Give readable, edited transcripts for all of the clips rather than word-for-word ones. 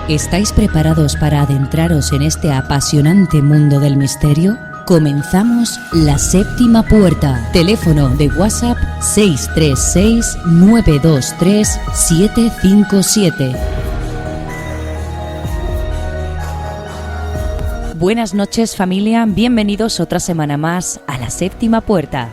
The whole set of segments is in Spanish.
¿Estáis preparados para adentraros en este apasionante mundo del misterio? Comenzamos La Séptima Puerta. Teléfono de WhatsApp 636-923-757. Buenas noches, familia. Bienvenidos otra semana más a La Séptima Puerta.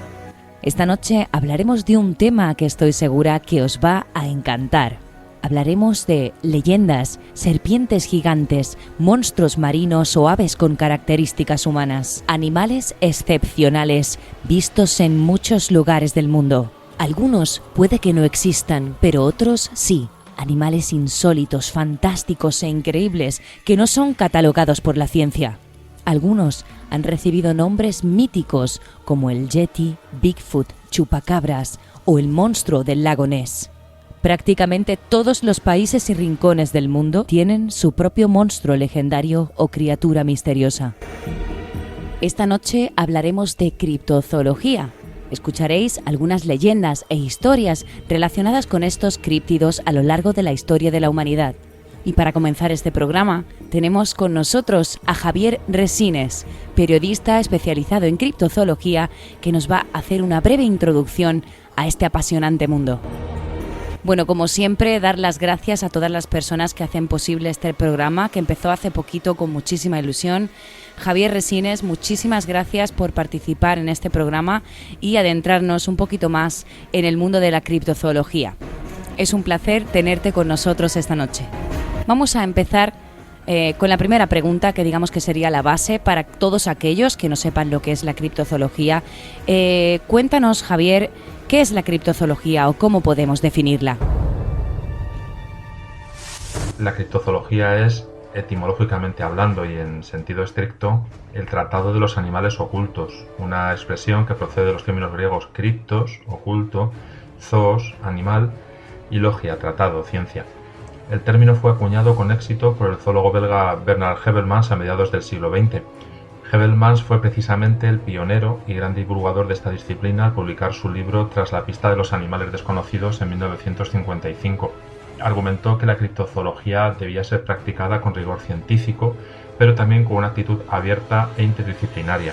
Esta noche hablaremos de un tema que estoy segura que os va a encantar. Hablaremos de leyendas, serpientes gigantes, monstruos marinos o aves con características humanas. Animales excepcionales, vistos en muchos lugares del mundo. Algunos puede que no existan, pero otros sí. Animales insólitos, fantásticos e increíbles que no son catalogados por la ciencia. Algunos han recibido nombres míticos como el Yeti, Bigfoot, Chupacabras o el monstruo del lago Ness. Prácticamente todos los países y rincones del mundo tienen su propio monstruo legendario o criatura misteriosa. Esta noche hablaremos de criptozoología. Escucharéis algunas leyendas e historias relacionadas con estos críptidos a lo largo de la historia de la humanidad. Y para comenzar este programa, tenemos con nosotros a Javier Resines, periodista especializado en criptozoología, que nos va a hacer una breve introducción a este apasionante mundo. Bueno, como siempre, dar las gracias a todas las personas que hacen posible este programa, que empezó hace poquito con muchísima ilusión. Javier Resines, muchísimas gracias por participar en este programa y adentrarnos un poquito más en el mundo de la criptozoología. Es un placer tenerte con nosotros esta noche. Vamos a empezar con la primera pregunta, que digamos que sería la base para todos aquellos que no sepan lo que es la criptozoología. Cuéntanos, Javier, ¿qué es la criptozoología o cómo podemos definirla? La criptozoología es, etimológicamente hablando y en sentido estricto, el tratado de los animales ocultos, una expresión que procede de los términos griegos criptos, oculto, zoos, animal, y logia, tratado, ciencia. El término fue acuñado con éxito por el zoólogo belga Bernard Havelmans a mediados del siglo XX. Havelmans fue precisamente el pionero y gran divulgador de esta disciplina al publicar su libro Tras la pista de los animales desconocidos en 1955. Argumentó que la criptozoología debía ser practicada con rigor científico, pero también con una actitud abierta e interdisciplinaria.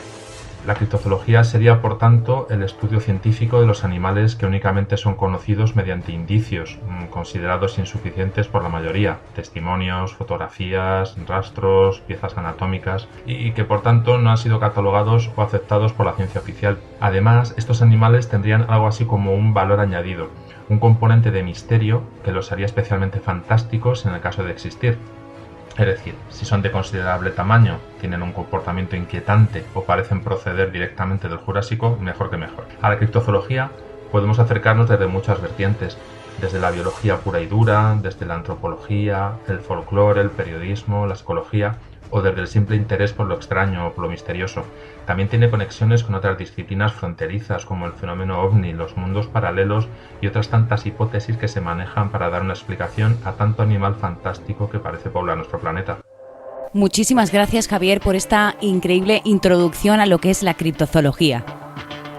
La criptozoología sería, por tanto, el estudio científico de los animales que únicamente son conocidos mediante indicios, considerados insuficientes por la mayoría, testimonios, fotografías, rastros, piezas anatómicas, y que por tanto no han sido catalogados o aceptados por la ciencia oficial. Además, estos animales tendrían algo así como un valor añadido, un componente de misterio que los haría especialmente fantásticos en el caso de existir. Es decir, si son de considerable tamaño, tienen un comportamiento inquietante o parecen proceder directamente del Jurásico, mejor que mejor. A la criptozoología podemos acercarnos desde muchas vertientes, desde la biología pura y dura, desde la antropología, el folclore, el periodismo, la psicología, o desde el simple interés por lo extraño o por lo misterioso. También tiene conexiones con otras disciplinas fronterizas como el fenómeno ovni, los mundos paralelos y otras tantas hipótesis que se manejan para dar una explicación a tanto animal fantástico que parece poblar nuestro planeta. Muchísimas gracias, Javier, por esta increíble introducción a lo que es la criptozoología.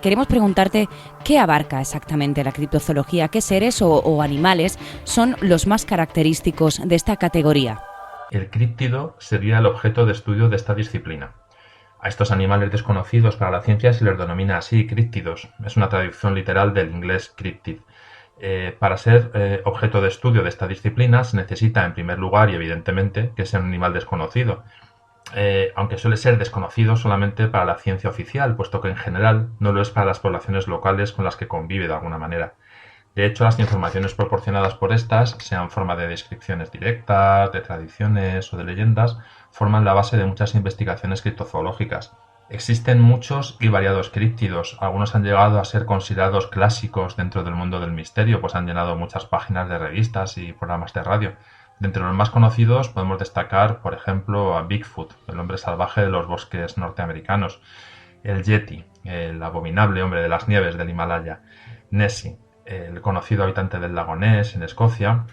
Queremos preguntarte qué abarca exactamente la criptozoología, qué seres o animales son los más característicos de esta categoría. El críptido sería el objeto de estudio de esta disciplina. A estos animales desconocidos para la ciencia se les denomina así críptidos. Es una traducción literal del inglés cryptid. Para ser objeto de estudio de esta disciplina se necesita, en primer lugar y evidentemente, que sea un animal desconocido. Aunque suele ser desconocido solamente para la ciencia oficial, puesto que en general no lo es para las poblaciones locales con las que convive de alguna manera. De hecho, las informaciones proporcionadas por estas, sean en forma de descripciones directas, de tradiciones o de leyendas, forman la base de muchas investigaciones criptozoológicas. Existen muchos y variados críptidos. Algunos han llegado a ser considerados clásicos dentro del mundo del misterio, pues han llenado muchas páginas de revistas y programas de radio. De entre los más conocidos podemos destacar, por ejemplo, a Bigfoot, el hombre salvaje de los bosques norteamericanos, el Yeti, el abominable hombre de las nieves del Himalaya, Nessie, el conocido habitante del lago Ness en Escocia,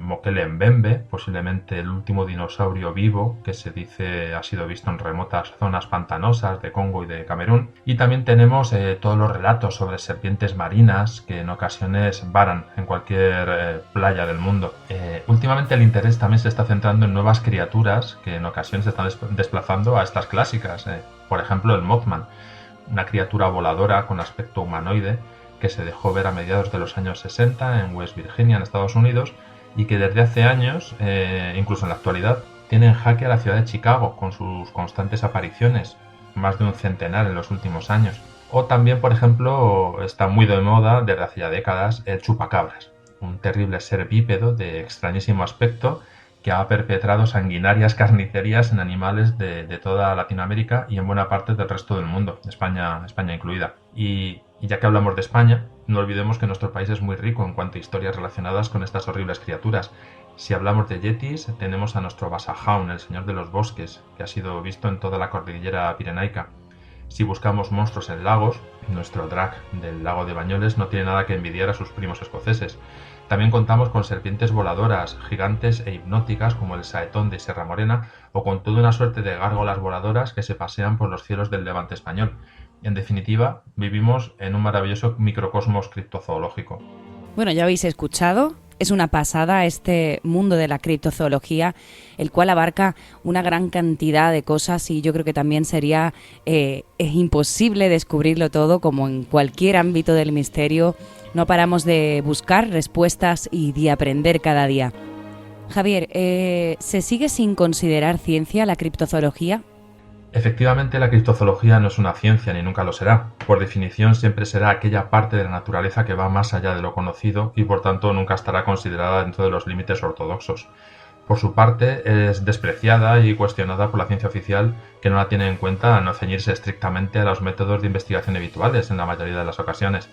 Mokele Mbembe, posiblemente el último dinosaurio vivo que se dice ha sido visto en remotas zonas pantanosas de Congo y de Camerún. Y también tenemos todos los relatos sobre serpientes marinas que en ocasiones varan en cualquier playa del mundo. Últimamente el interés también se está centrando en nuevas criaturas que en ocasiones se están desplazando a estas clásicas. Por ejemplo, el Mothman, una criatura voladora con aspecto humanoide que se dejó ver a mediados de los años 60 en West Virginia, en Estados Unidos, y que desde hace años, incluso en la actualidad, tiene en jaque a la ciudad de Chicago con sus constantes apariciones, más de un centenar en los últimos años. O también, por ejemplo, está muy de moda desde hace ya décadas el chupacabras, un terrible ser bípedo de extrañísimo aspecto que ha perpetrado sanguinarias carnicerías en animales de toda Latinoamérica y en buena parte del resto del mundo, España incluida. Y ya que hablamos de España, no olvidemos que nuestro país es muy rico en cuanto a historias relacionadas con estas horribles criaturas. Si hablamos de yetis, tenemos a nuestro Basajaun, el señor de los bosques, que ha sido visto en toda la cordillera pirenaica. Si buscamos monstruos en lagos, nuestro Drac del lago de Bañoles no tiene nada que envidiar a sus primos escoceses. También contamos con serpientes voladoras, gigantes e hipnóticas como el saetón de Sierra Morena o con toda una suerte de gárgolas voladoras que se pasean por los cielos del Levante español. En definitiva, vivimos en un maravilloso microcosmos criptozoológico. Bueno, ya habéis escuchado, es una pasada este mundo de la criptozoología, el cual abarca una gran cantidad de cosas y yo creo que también sería es imposible descubrirlo todo, como en cualquier ámbito del misterio. No paramos de buscar respuestas y de aprender cada día. Javier, ¿se sigue sin considerar ciencia la criptozoología? Efectivamente, la criptozoología no es una ciencia ni nunca lo será. Por definición, siempre será aquella parte de la naturaleza que va más allá de lo conocido y por tanto nunca estará considerada dentro de los límites ortodoxos. Por su parte, es despreciada y cuestionada por la ciencia oficial, que no la tiene en cuenta a no ceñirse estrictamente a los métodos de investigación habituales en la mayoría de las ocasiones.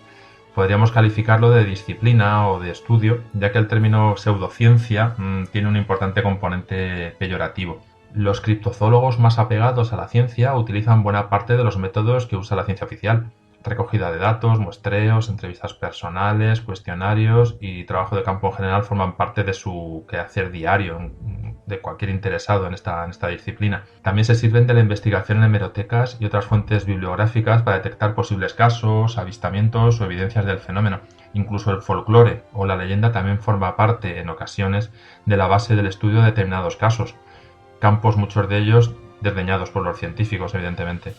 Podríamos calificarlo de disciplina o de estudio, ya que el término pseudociencia tiene un importante componente peyorativo. Los criptozoólogos más apegados a la ciencia utilizan buena parte de los métodos que usa la ciencia oficial: recogida de datos, muestreos, entrevistas personales, cuestionarios y trabajo de campo en general forman parte de su quehacer diario de cualquier interesado en esta disciplina. También se sirven de la investigación en hemerotecas y otras fuentes bibliográficas para detectar posibles casos, avistamientos o evidencias del fenómeno. Incluso el folclore o la leyenda también forma parte, en ocasiones, de la base del estudio de determinados casos. Campos, muchos de ellos desdeñados por los científicos, evidentemente.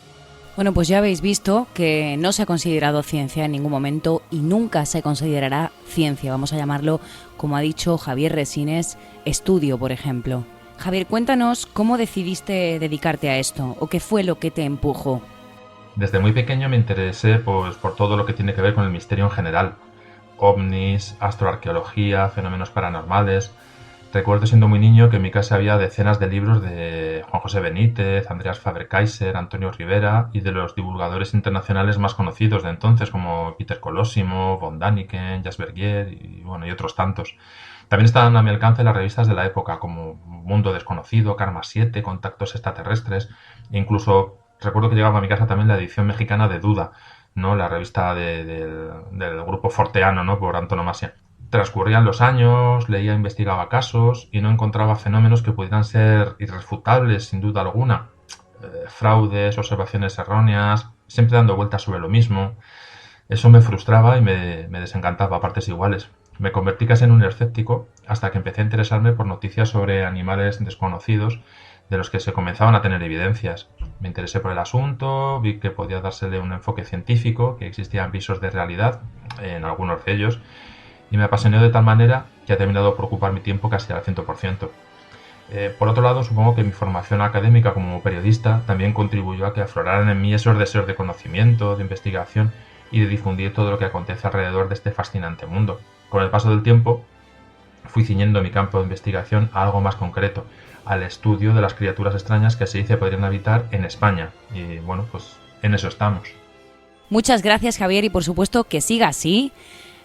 Bueno, pues ya habéis visto que no se ha considerado ciencia en ningún momento y nunca se considerará ciencia. Vamos a llamarlo, como ha dicho Javier Resines, estudio, por ejemplo. Javier, cuéntanos cómo decidiste dedicarte a esto o qué fue lo que te empujó. Desde muy pequeño me interesé por todo lo que tiene que ver con el misterio en general. Ovnis, astroarqueología, fenómenos paranormales. Recuerdo siendo muy niño que en mi casa había decenas de libros de Juan José Benítez, Andreas Faber-Kaiser, Antonio Rivera y de los divulgadores internacionales más conocidos de entonces como Peter Colosimo, von Däniken, Jas Bergier y otros tantos. También estaban a mi alcance las revistas de la época como Mundo Desconocido, Karma 7, Contactos Extraterrestres e incluso recuerdo que llegaba a mi casa también la edición mexicana de Duda, ¿no? La revista del grupo forteano, ¿no? Por antonomasia. Transcurrían los años, leía e investigaba casos y no encontraba fenómenos que pudieran ser irrefutables sin duda alguna. Fraudes, observaciones erróneas, siempre dando vueltas sobre lo mismo. Eso me frustraba y me desencantaba a partes iguales. Me convertí casi en un escéptico hasta que empecé a interesarme por noticias sobre animales desconocidos de los que se comenzaban a tener evidencias. Me interesé por el asunto, vi que podía dársele un enfoque científico, que existían visos de realidad en algunos de ellos, y me apasionó de tal manera que ha terminado por ocupar mi tiempo casi al 100%. Por otro lado, supongo que mi formación académica como periodista también contribuyó a que afloraran en mí esos deseos de conocimiento, de investigación y de difundir todo lo que acontece alrededor de este fascinante mundo. Con el paso del tiempo, fui ciñendo mi campo de investigación a algo más concreto, al estudio de las criaturas extrañas que se dice podrían habitar en España. Y pues en eso estamos. Muchas gracias, Javier, y por supuesto que siga así.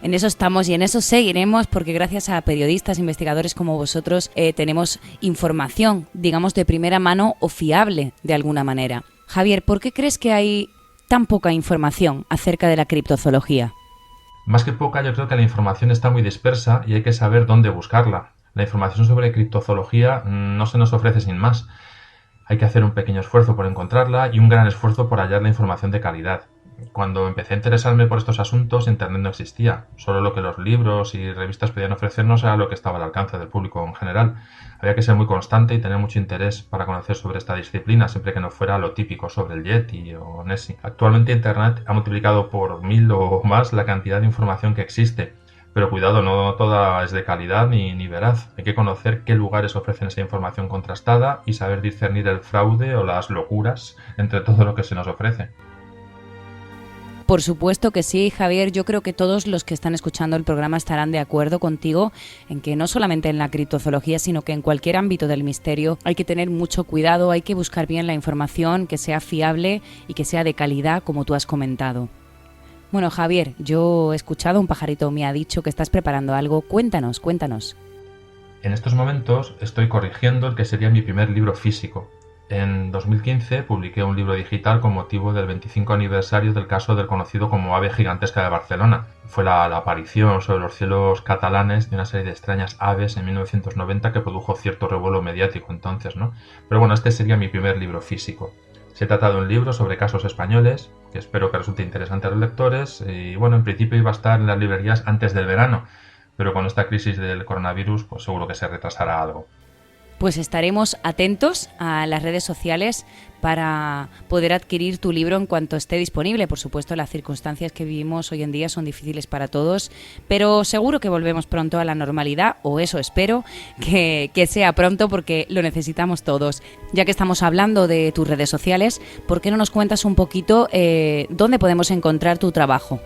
En eso estamos y en eso seguiremos, porque gracias a periodistas, investigadores como vosotros tenemos información, digamos, de primera mano o fiable de alguna manera. Javier, ¿por qué crees que hay tan poca información acerca de la criptozoología? Más que poca, yo creo que la información está muy dispersa y hay que saber dónde buscarla. La información sobre criptozoología no se nos ofrece sin más. Hay que hacer un pequeño esfuerzo por encontrarla y un gran esfuerzo por hallar la información de calidad. Cuando empecé a interesarme por estos asuntos, Internet no existía. Solo lo que los libros y revistas podían ofrecernos era lo que estaba al alcance del público en general. Había que ser muy constante y tener mucho interés para conocer sobre esta disciplina, siempre que no fuera lo típico sobre el Yeti o Nessie. Actualmente Internet ha multiplicado por 1000 o más la cantidad de información que existe. Pero cuidado, no toda es de calidad ni veraz. Hay que conocer qué lugares ofrecen esa información contrastada y saber discernir el fraude o las locuras entre todo lo que se nos ofrece. Por supuesto que sí, Javier. Yo creo que todos los que están escuchando el programa estarán de acuerdo contigo en que no solamente en la criptozoología, sino que en cualquier ámbito del misterio hay que tener mucho cuidado, hay que buscar bien la información, que sea fiable y que sea de calidad, como tú has comentado. Bueno, Javier, yo he escuchado, un pajarito me ha dicho que estás preparando algo. Cuéntanos. En estos momentos estoy corrigiendo el que sería mi primer libro físico. En 2015 publiqué un libro digital con motivo del 25 aniversario del caso del conocido como ave gigantesca de Barcelona. Fue la aparición sobre los cielos catalanes de una serie de extrañas aves en 1990 que produjo cierto revuelo mediático entonces, ¿no? Pero bueno, este sería mi primer libro físico. Se trata de un libro sobre casos españoles, que espero que resulte interesante a los lectores, y bueno, en principio iba a estar en las librerías antes del verano, pero con esta crisis del coronavirus, pues seguro que se retrasará algo. Pues estaremos atentos a las redes sociales para poder adquirir tu libro en cuanto esté disponible. Por supuesto, las circunstancias que vivimos hoy en día son difíciles para todos, pero seguro que volvemos pronto a la normalidad, o eso espero, que sea pronto porque lo necesitamos todos. Ya que estamos hablando de tus redes sociales, ¿por qué no nos cuentas un poquito dónde podemos encontrar tu trabajo?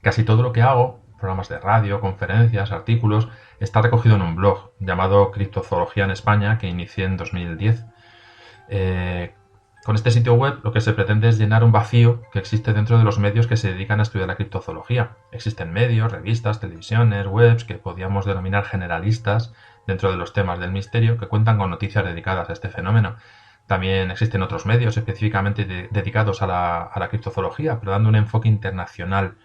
Casi todo lo que hago, programas de radio, conferencias, artículos, está recogido en un blog llamado Criptozoología en España que inicié en 2010. Con este sitio web lo que se pretende es llenar un vacío que existe dentro de los medios que se dedican a estudiar la criptozoología. Existen medios, revistas, televisiones, webs que podríamos denominar generalistas dentro de los temas del misterio que cuentan con noticias dedicadas a este fenómeno. También existen otros medios específicamente dedicados a la criptozoología, pero dando un enfoque internacional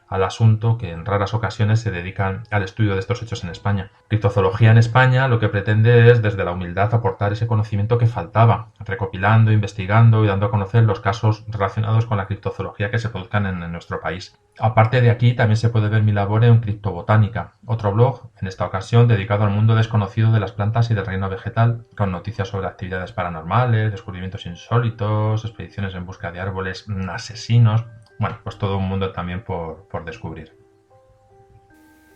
al asunto que en raras ocasiones se dedican al estudio de estos hechos en España. Criptozoología en España lo que pretende es desde la humildad aportar ese conocimiento que faltaba, recopilando, investigando y dando a conocer los casos relacionados con la criptozoología que se produzcan en nuestro país. Aparte de aquí también se puede ver mi labor en Criptobotánica, otro blog, en esta ocasión dedicado al mundo desconocido de las plantas y del reino vegetal, con noticias sobre actividades paranormales, descubrimientos insólitos, expediciones en busca de árboles asesinos. Bueno, pues todo un mundo también por descubrir.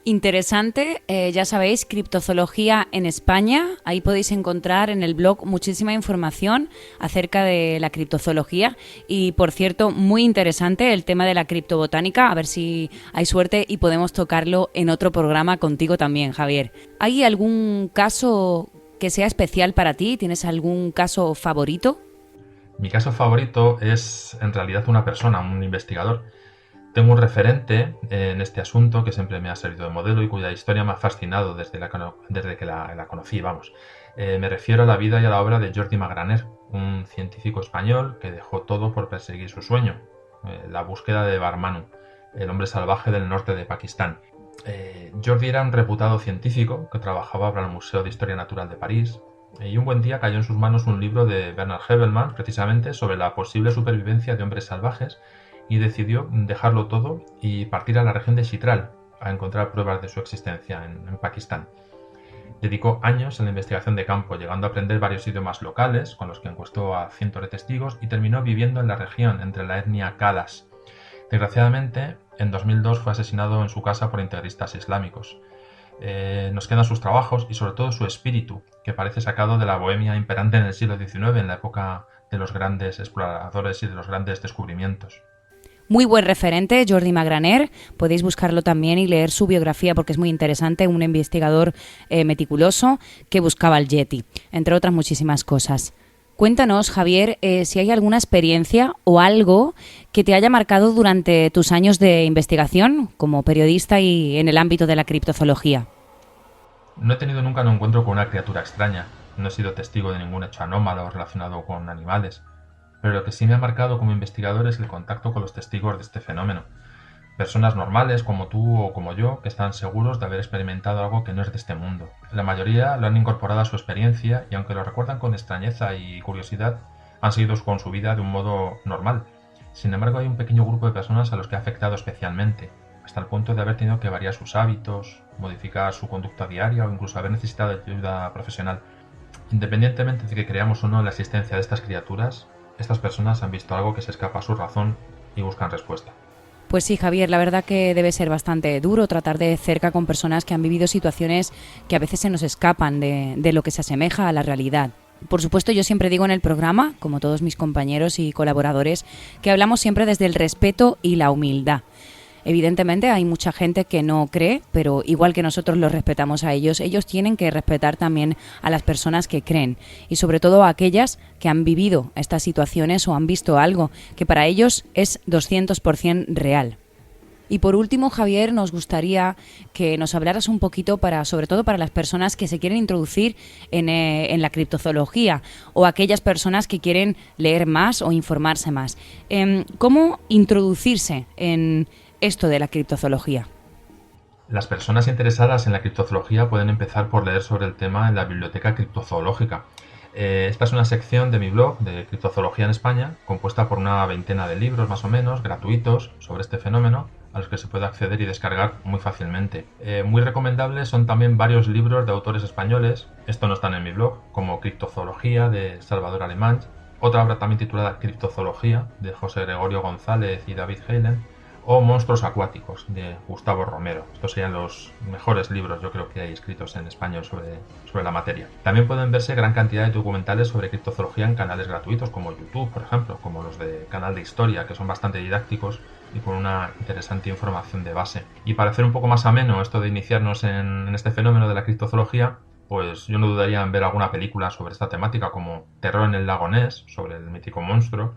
Interesante, ya sabéis, Criptozoología en España. Ahí podéis encontrar en el blog muchísima información acerca de la criptozoología y, por cierto, muy interesante el tema de la criptobotánica. A ver si hay suerte y podemos tocarlo en otro programa contigo también, Javier. ¿Hay algún caso que sea especial para ti? ¿Tienes algún caso favorito? Mi caso favorito es en realidad una persona, un investigador. Tengo un referente en este asunto que siempre me ha servido de modelo y cuya historia me ha fascinado desde que la conocí, vamos. Me refiero a la vida y a la obra de Jordi Magraner, un científico español que dejó todo por perseguir su sueño, la búsqueda de Barmanu, el hombre salvaje del norte de Pakistán. Jordi era un reputado científico que trabajaba para el Museo de Historia Natural de París, y un buen día cayó en sus manos un libro de Bernard Hebelman, precisamente sobre la posible supervivencia de hombres salvajes, y decidió dejarlo todo y partir a la región de Chitral a encontrar pruebas de su existencia en Pakistán. Dedicó años en la investigación de campo, llegando a aprender varios idiomas locales, con los que encuestó a cientos de testigos, y terminó viviendo en la región, entre la etnia Kalas. Desgraciadamente, en 2002 fue asesinado en su casa por integristas islámicos. Nos quedan sus trabajos y sobre todo su espíritu, que parece sacado de la bohemia imperante en el siglo XIX, en la época de los grandes exploradores y de los grandes descubrimientos. Muy buen referente, Jordi Magraner. Podéis buscarlo también y leer su biografía porque es muy interesante. Un investigador meticuloso que buscaba el Yeti, entre otras muchísimas cosas. Cuéntanos, Javier, si hay alguna experiencia o algo que te haya marcado durante tus años de investigación como periodista y en el ámbito de la criptozoología. No he tenido nunca un encuentro con una criatura extraña. No he sido testigo de ningún hecho anómalo relacionado con animales. Pero lo que sí me ha marcado como investigador es el contacto con los testigos de este fenómeno. Personas normales como tú o como yo que están seguros de haber experimentado algo que no es de este mundo. La mayoría lo han incorporado a su experiencia y aunque lo recuerdan con extrañeza y curiosidad, han seguido con su vida de un modo normal. Sin embargo, hay un pequeño grupo de personas a los que ha afectado especialmente, hasta el punto de haber tenido que variar sus hábitos, modificar su conducta diaria o incluso haber necesitado ayuda profesional. Independientemente de que creamos o no en la existencia de estas criaturas, estas personas han visto algo que se escapa a su razón y buscan respuesta. Pues sí, Javier, la verdad que debe ser bastante duro tratar de cerca con personas que han vivido situaciones que a veces se nos escapan de lo que se asemeja a la realidad. Por supuesto, yo siempre digo en el programa, como todos mis compañeros y colaboradores, que hablamos siempre desde el respeto y la humildad. Evidentemente hay mucha gente que no cree, pero igual que nosotros los respetamos a ellos, ellos tienen que respetar también a las personas que creen y sobre todo a aquellas que han vivido estas situaciones o han visto algo que para ellos es 200% real. Y por último, Javier, nos gustaría que nos hablaras un poquito sobre todo para las personas que se quieren introducir en la criptozoología o aquellas personas que quieren leer más o informarse más. ¿Cómo introducirse en esto de la criptozoología? Las personas interesadas en la criptozoología pueden empezar por leer sobre el tema en la Biblioteca Criptozoológica. Esta es una sección de mi blog de Criptozoología en España, compuesta por una veintena de libros más o menos, gratuitos, sobre este fenómeno, a los que se puede acceder y descargar muy fácilmente. Muy recomendables son también varios libros de autores españoles, esto no están en mi blog, como Criptozoología de Salvador Alemán, otra obra también titulada Criptozoología de José Gregorio González y David Heylen, o Monstruos acuáticos de Gustavo Romero. Estos serían los mejores libros, yo creo, que hay escritos en español sobre la materia. También pueden verse gran cantidad de documentales sobre criptozoología en canales gratuitos como YouTube, por ejemplo, como los de Canal de Historia, que son bastante didácticos y con una interesante información de base. Y para hacer un poco más ameno esto de iniciarnos en este fenómeno de la criptozoología, pues yo no dudaría en ver alguna película sobre esta temática, como Terror en el lago Ness, sobre el mítico monstruo,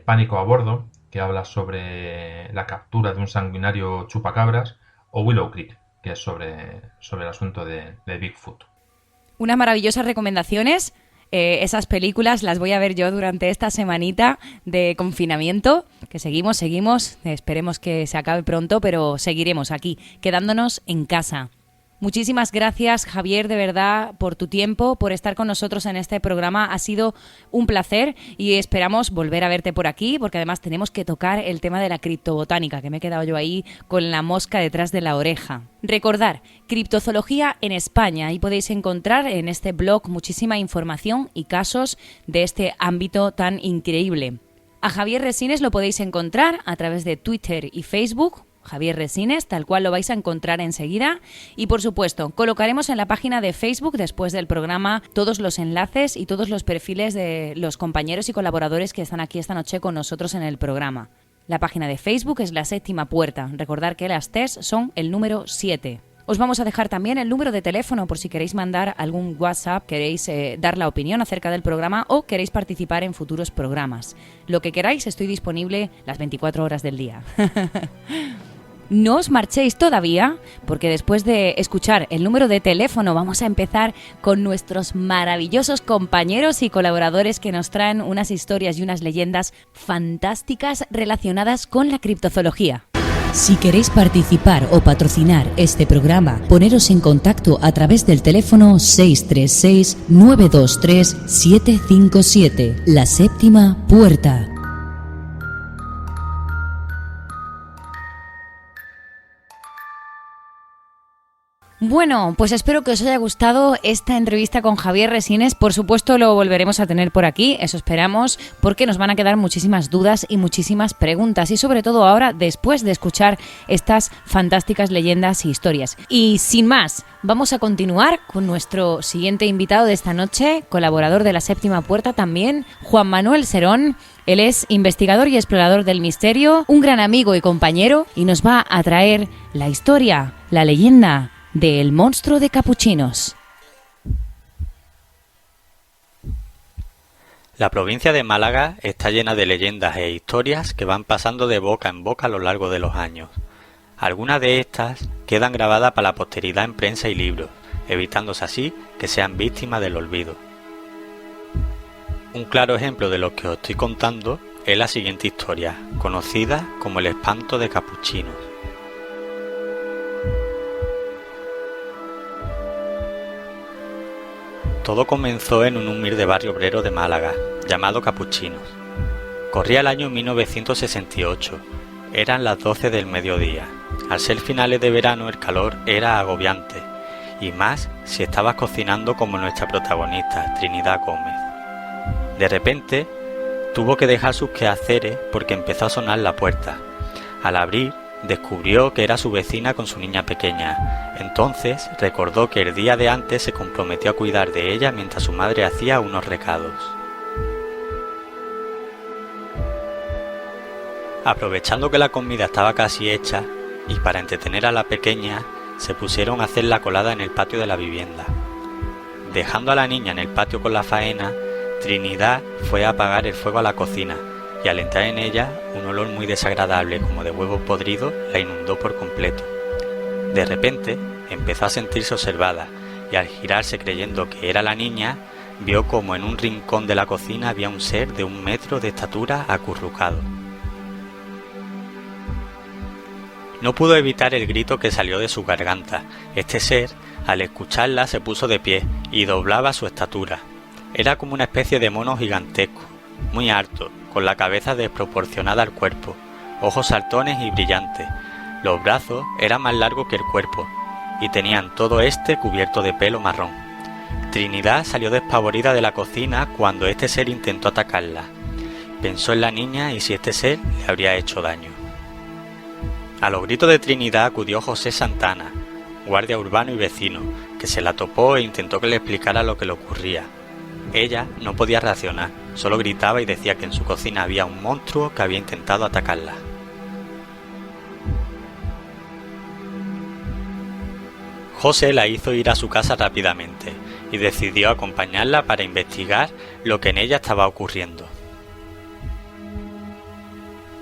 Pánico a bordo, que habla sobre la captura de un sanguinario chupacabras, o Willow Creek, que es sobre el asunto de Bigfoot. Unas maravillosas recomendaciones. Esas películas las voy a ver yo durante esta semanita de confinamiento, que seguimos, esperemos que se acabe pronto, pero seguiremos aquí, quedándonos en casa. Muchísimas gracias, Javier, de verdad, por tu tiempo, por estar con nosotros en este programa. Ha sido un placer y esperamos volver a verte por aquí, porque además tenemos que tocar el tema de la criptobotánica, que me he quedado yo ahí con la mosca detrás de la oreja. Recordar, Criptozoología en España, y podéis encontrar en este blog muchísima información y casos de este ámbito tan increíble. A Javier Resines lo podéis encontrar a través de Twitter y Facebook, Javier Resines, tal cual lo vais a encontrar enseguida. Y por supuesto, colocaremos en la página de Facebook después del programa todos los enlaces y todos los perfiles de los compañeros y colaboradores que están aquí esta noche con nosotros en el programa. La página de Facebook es La Séptima Puerta. Recordad que las T's son el número 7. Os vamos a dejar también el número de teléfono por si queréis mandar algún WhatsApp, queréis dar la opinión acerca del programa o queréis participar en futuros programas. Lo que queráis, estoy disponible las 24 horas del día. No os marchéis todavía, porque después de escuchar el número de teléfono vamos a empezar con nuestros maravillosos compañeros y colaboradores que nos traen unas historias y unas leyendas fantásticas relacionadas con la criptozoología. Si queréis participar o patrocinar este programa, poneros en contacto a través del teléfono 636-923-757. La Séptima Puerta. Bueno, pues espero que os haya gustado esta entrevista con Javier Resines. Por supuesto lo volveremos a tener por aquí, eso esperamos, porque nos van a quedar muchísimas dudas y muchísimas preguntas. Y sobre todo ahora, después de escuchar estas fantásticas leyendas y historias. Y sin más, vamos a continuar con nuestro siguiente invitado de esta noche, colaborador de La Séptima Puerta también, Juan Manuel Serón. Él es investigador y explorador del misterio, un gran amigo y compañero, y nos va a traer la historia, la leyenda del monstruo de Capuchinos. La provincia de Málaga está llena de leyendas e historias que van pasando de boca en boca a lo largo de los años. Algunas de estas quedan grabadas para la posteridad en prensa y libros, evitándose así que sean víctimas del olvido. Un claro ejemplo de lo que os estoy contando es la siguiente historia, conocida como el espanto de capuchinos. Todo comenzó en un humilde barrio obrero de Málaga, llamado Capuchinos. Corría el año 1968, eran las 12 del mediodía. Al ser finales de verano el calor era agobiante, y más si estabas cocinando como nuestra protagonista, Trinidad Gómez. De repente, tuvo que dejar sus quehaceres porque empezó a sonar la puerta. Al abrir, descubrió que era su vecina con su niña pequeña. Entonces recordó que el día de antes se comprometió a cuidar de ella mientras su madre hacía unos recados. Aprovechando que la comida estaba casi hecha, y para entretener a la pequeña, se pusieron a hacer la colada en el patio de la vivienda. Dejando a la niña en el patio con la faena, Trinidad fue a apagar el fuego a la cocina, y al entrar en ella, un olor muy desagradable como de huevo podrido la inundó por completo. De repente, empezó a sentirse observada, y al girarse creyendo que era la niña, vio como en un rincón de la cocina había un ser de 1 metro de estatura acurrucado. No pudo evitar el grito que salió de su garganta. Este ser, al escucharla, se puso de pie y doblaba su estatura. Era como una especie de mono gigantesco, muy alto, con la cabeza desproporcionada al cuerpo, ojos saltones y brillantes. Los brazos eran más largos que el cuerpo, y tenían todo este cubierto de pelo marrón. Trinidad salió despavorida de la cocina cuando este ser intentó atacarla. Pensó en la niña y si este ser le habría hecho daño. A los gritos de Trinidad acudió José Santana, guardia urbano y vecino, que se la topó e intentó que le explicara lo que le ocurría. Ella no podía reaccionar, solo gritaba y decía que en su cocina había un monstruo que había intentado atacarla. José la hizo ir a su casa rápidamente y decidió acompañarla para investigar lo que en ella estaba ocurriendo.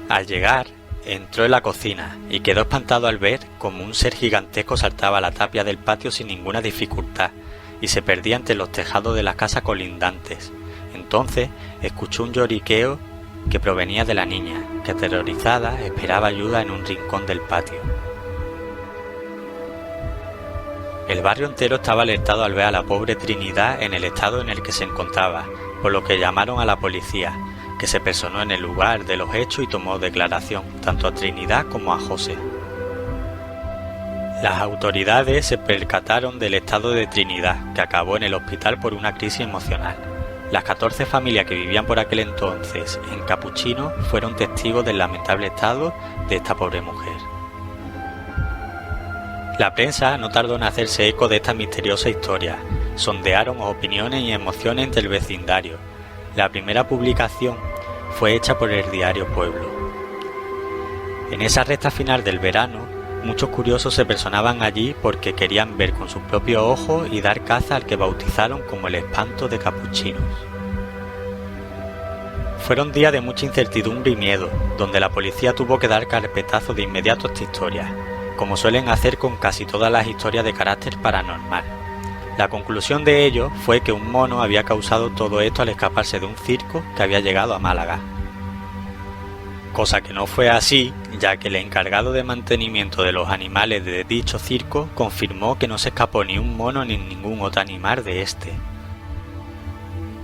Al llegar, entró en la cocina y quedó espantado al ver cómo un ser gigantesco saltaba la tapia del patio sin ninguna dificultad y se perdía entre los tejados de las casas colindantes. Entonces escuchó un lloriqueo que provenía de la niña, que aterrorizada esperaba ayuda en un rincón del patio. El barrio entero estaba alertado al ver a la pobre Trinidad en el estado en el que se encontraba, por lo que llamaron a la policía, que se personó en el lugar de los hechos y tomó declaración, tanto a Trinidad como a José. Las autoridades se percataron del estado de Trinidad, que acabó en el hospital por una crisis emocional. Las 14 familias que vivían por aquel entonces en Capuchino fueron testigos del lamentable estado de esta pobre mujer. La prensa no tardó en hacerse eco de esta misteriosa historia. Sondearon opiniones y emociones entre el vecindario. La primera publicación fue hecha por el diario Pueblo. En esa recta final del verano, muchos curiosos se personaban allí porque querían ver con sus propios ojos y dar caza al que bautizaron como el espanto de Capuchinos. Fueron días de mucha incertidumbre y miedo, donde la policía tuvo que dar carpetazo de inmediato a esta historia, como suelen hacer con casi todas las historias de carácter paranormal. La conclusión de ello fue que un mono había causado todo esto al escaparse de un circo que había llegado a Málaga. Cosa que no fue así, ya que el encargado de mantenimiento de los animales de dicho circo confirmó que no se escapó ni un mono ni ningún otro animal de este.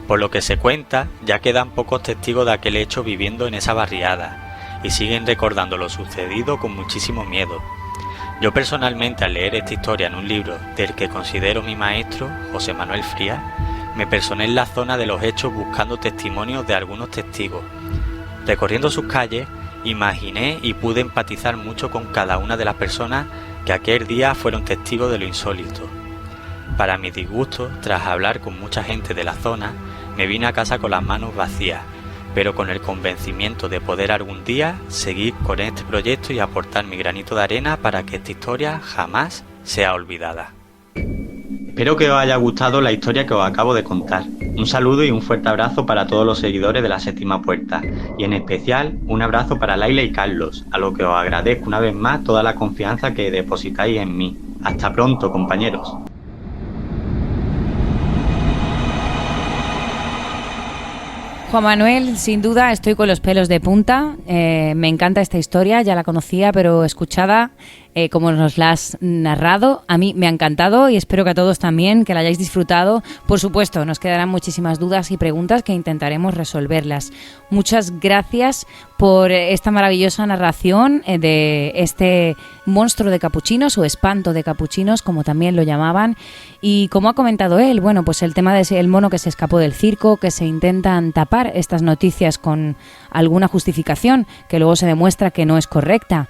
Por lo que se cuenta, ya quedan pocos testigos de aquel hecho viviendo en esa barriada, y siguen recordando lo sucedido con muchísimo miedo. Yo personalmente, al leer esta historia en un libro del que considero mi maestro, José Manuel Frías, me personé en la zona de los hechos buscando testimonios de algunos testigos. Recorriendo sus calles, imaginé y pude empatizar mucho con cada una de las personas que aquel día fueron testigos de lo insólito. Para mi disgusto, tras hablar con mucha gente de la zona, me vine a casa con las manos vacías, pero con el convencimiento de poder algún día seguir con este proyecto y aportar mi granito de arena para que esta historia jamás sea olvidada. Espero que os haya gustado la historia que os acabo de contar. Un saludo y un fuerte abrazo para todos los seguidores de la Séptima Puerta, y en especial un abrazo para Laila y Carlos, a lo que os agradezco una vez más toda la confianza que depositáis en mí. Hasta pronto, compañeros. Juan Manuel, sin duda estoy con los pelos de punta. Me encanta esta historia, ya la conocía, pero escuchada, como nos la has narrado, a mí me ha encantado y espero que a todos también, que la hayáis disfrutado. Por supuesto, nos quedarán muchísimas dudas y preguntas que intentaremos resolverlas. Muchas gracias por esta maravillosa narración de este monstruo de capuchinos o espanto de capuchinos, como también lo llamaban. Y como ha comentado él, bueno, pues el tema del mono que se escapó del circo, que se intentan tapar estas noticias con alguna justificación que luego se demuestra que no es correcta.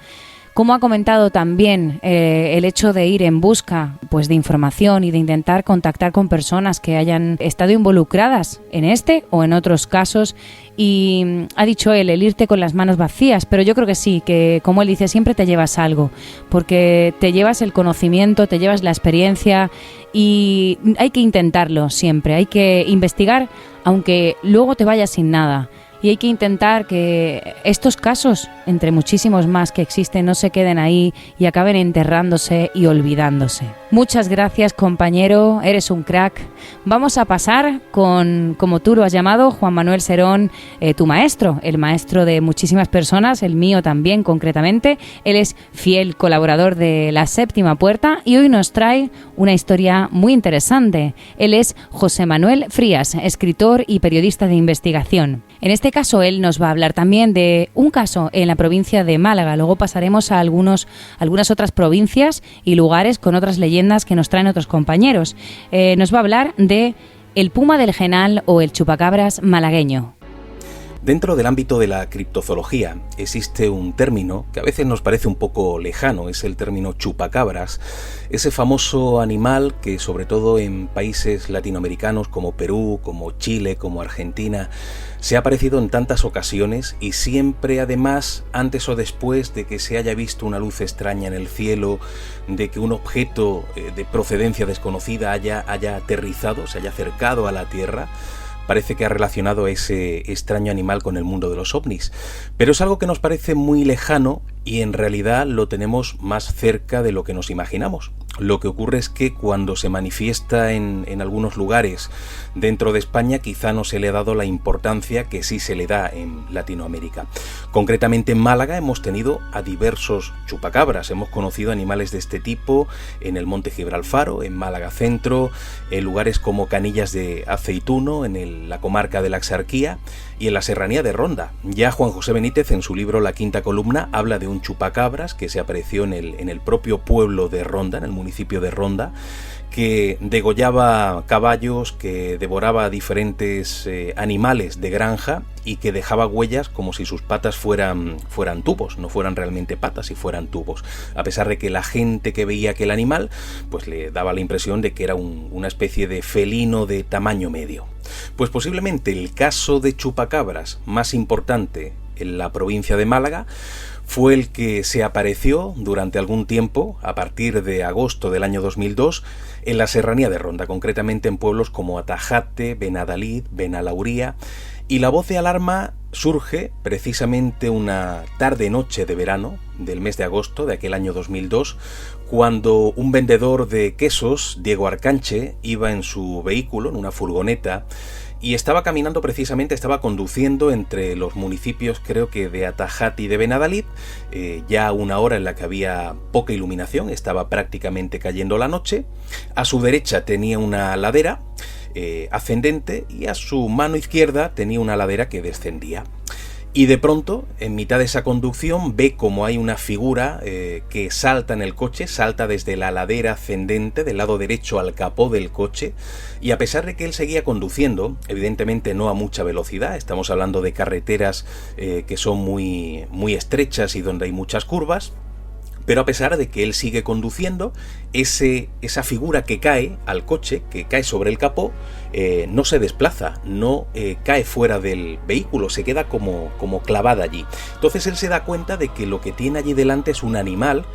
Como ha comentado también, el hecho de ir en busca pues, de información y de intentar contactar con personas que hayan estado involucradas en este o en otros casos. Y ha dicho él, el irte con las manos vacías, pero yo creo que sí, que como él dice, siempre te llevas algo, porque te llevas el conocimiento, te llevas la experiencia y hay que intentarlo siempre, hay que investigar, aunque luego te vayas sin nada. Y hay que intentar que estos casos, entre muchísimos más que existen, no se queden ahí y acaben enterrándose y olvidándose. Muchas gracias, compañero, eres un crack. Vamos a pasar con, como tú lo has llamado, Juan Manuel Serón, tu maestro, el maestro de muchísimas personas, el mío también concretamente. Él es fiel colaborador de La Séptima Puerta y hoy nos trae una historia muy interesante. Él es José Manuel Frías, escritor y periodista de investigación. En este caso, él nos va a hablar también de un caso en la provincia de Málaga. Luego pasaremos a algunas otras provincias y lugares con otras leyendas que nos traen otros compañeros. Nos va a hablar de el puma del Genal o el chupacabras malagueño. Dentro del ámbito de la criptozoología existe un término que a veces nos parece un poco lejano, es el término chupacabras, ese famoso animal que sobre todo en países latinoamericanos como Perú, como Chile, como Argentina, se ha aparecido en tantas ocasiones y siempre además antes o después de que se haya visto una luz extraña en el cielo, de que un objeto de procedencia desconocida haya aterrizado, se haya acercado a la Tierra. Parece que ha relacionado a ese extraño animal con el mundo de los ovnis, pero es algo que nos parece muy lejano y en realidad lo tenemos más cerca de lo que nos imaginamos. Lo que ocurre es que cuando se manifiesta en algunos lugares dentro de España quizá no se le ha dado la importancia que sí se le da en Latinoamérica. Concretamente en Málaga hemos tenido a diversos chupacabras, hemos conocido animales de este tipo en el Monte Gibralfaro, en Málaga Centro, en lugares como Canillas de Aceituno, en la comarca de la Axarquía y en la serranía de Ronda. Ya Juan José Benítez en su libro La Quinta Columna habla de un chupacabras que se apareció en el propio pueblo de Ronda, en el municipio de Ronda, que degollaba caballos, que devoraba diferentes animales de granja y que dejaba huellas como si sus patas fueran tubos, no fueran realmente patas, si fueran tubos. A pesar de que la gente que veía aquel animal pues le daba la impresión de que era una especie de felino de tamaño medio. Pues posiblemente el caso de chupacabras más importante en la provincia de Málaga fue el que se apareció durante algún tiempo, a partir de agosto del año 2002, en la serranía de Ronda, concretamente en pueblos como Atajate, Benadalid, Benalauría, y la voz de alarma surge precisamente una tarde-noche de verano del mes de agosto de aquel año 2002, cuando un vendedor de quesos, Diego Arcanche, iba en su vehículo, en una furgoneta, y estaba caminando precisamente, estaba conduciendo entre los municipios, creo que de Atajate y de Benadalid, ya a una hora en la que había poca iluminación, estaba prácticamente cayendo la noche. A su derecha tenía una ladera ascendente y a su mano izquierda tenía una ladera que descendía. Y de pronto, en mitad de esa conducción, ve como hay una figura que salta en el coche, salta desde la ladera ascendente del lado derecho al capó del coche, y a pesar de que él seguía conduciendo, evidentemente no a mucha velocidad, estamos hablando de carreteras que son muy, muy estrechas y donde hay muchas curvas, pero a pesar de que él sigue conduciendo, esa figura que cae al coche, que cae sobre el capó, no se desplaza, no cae fuera del vehículo, se queda como clavada allí. Entonces él se da cuenta de que lo que tiene allí delante es un animal,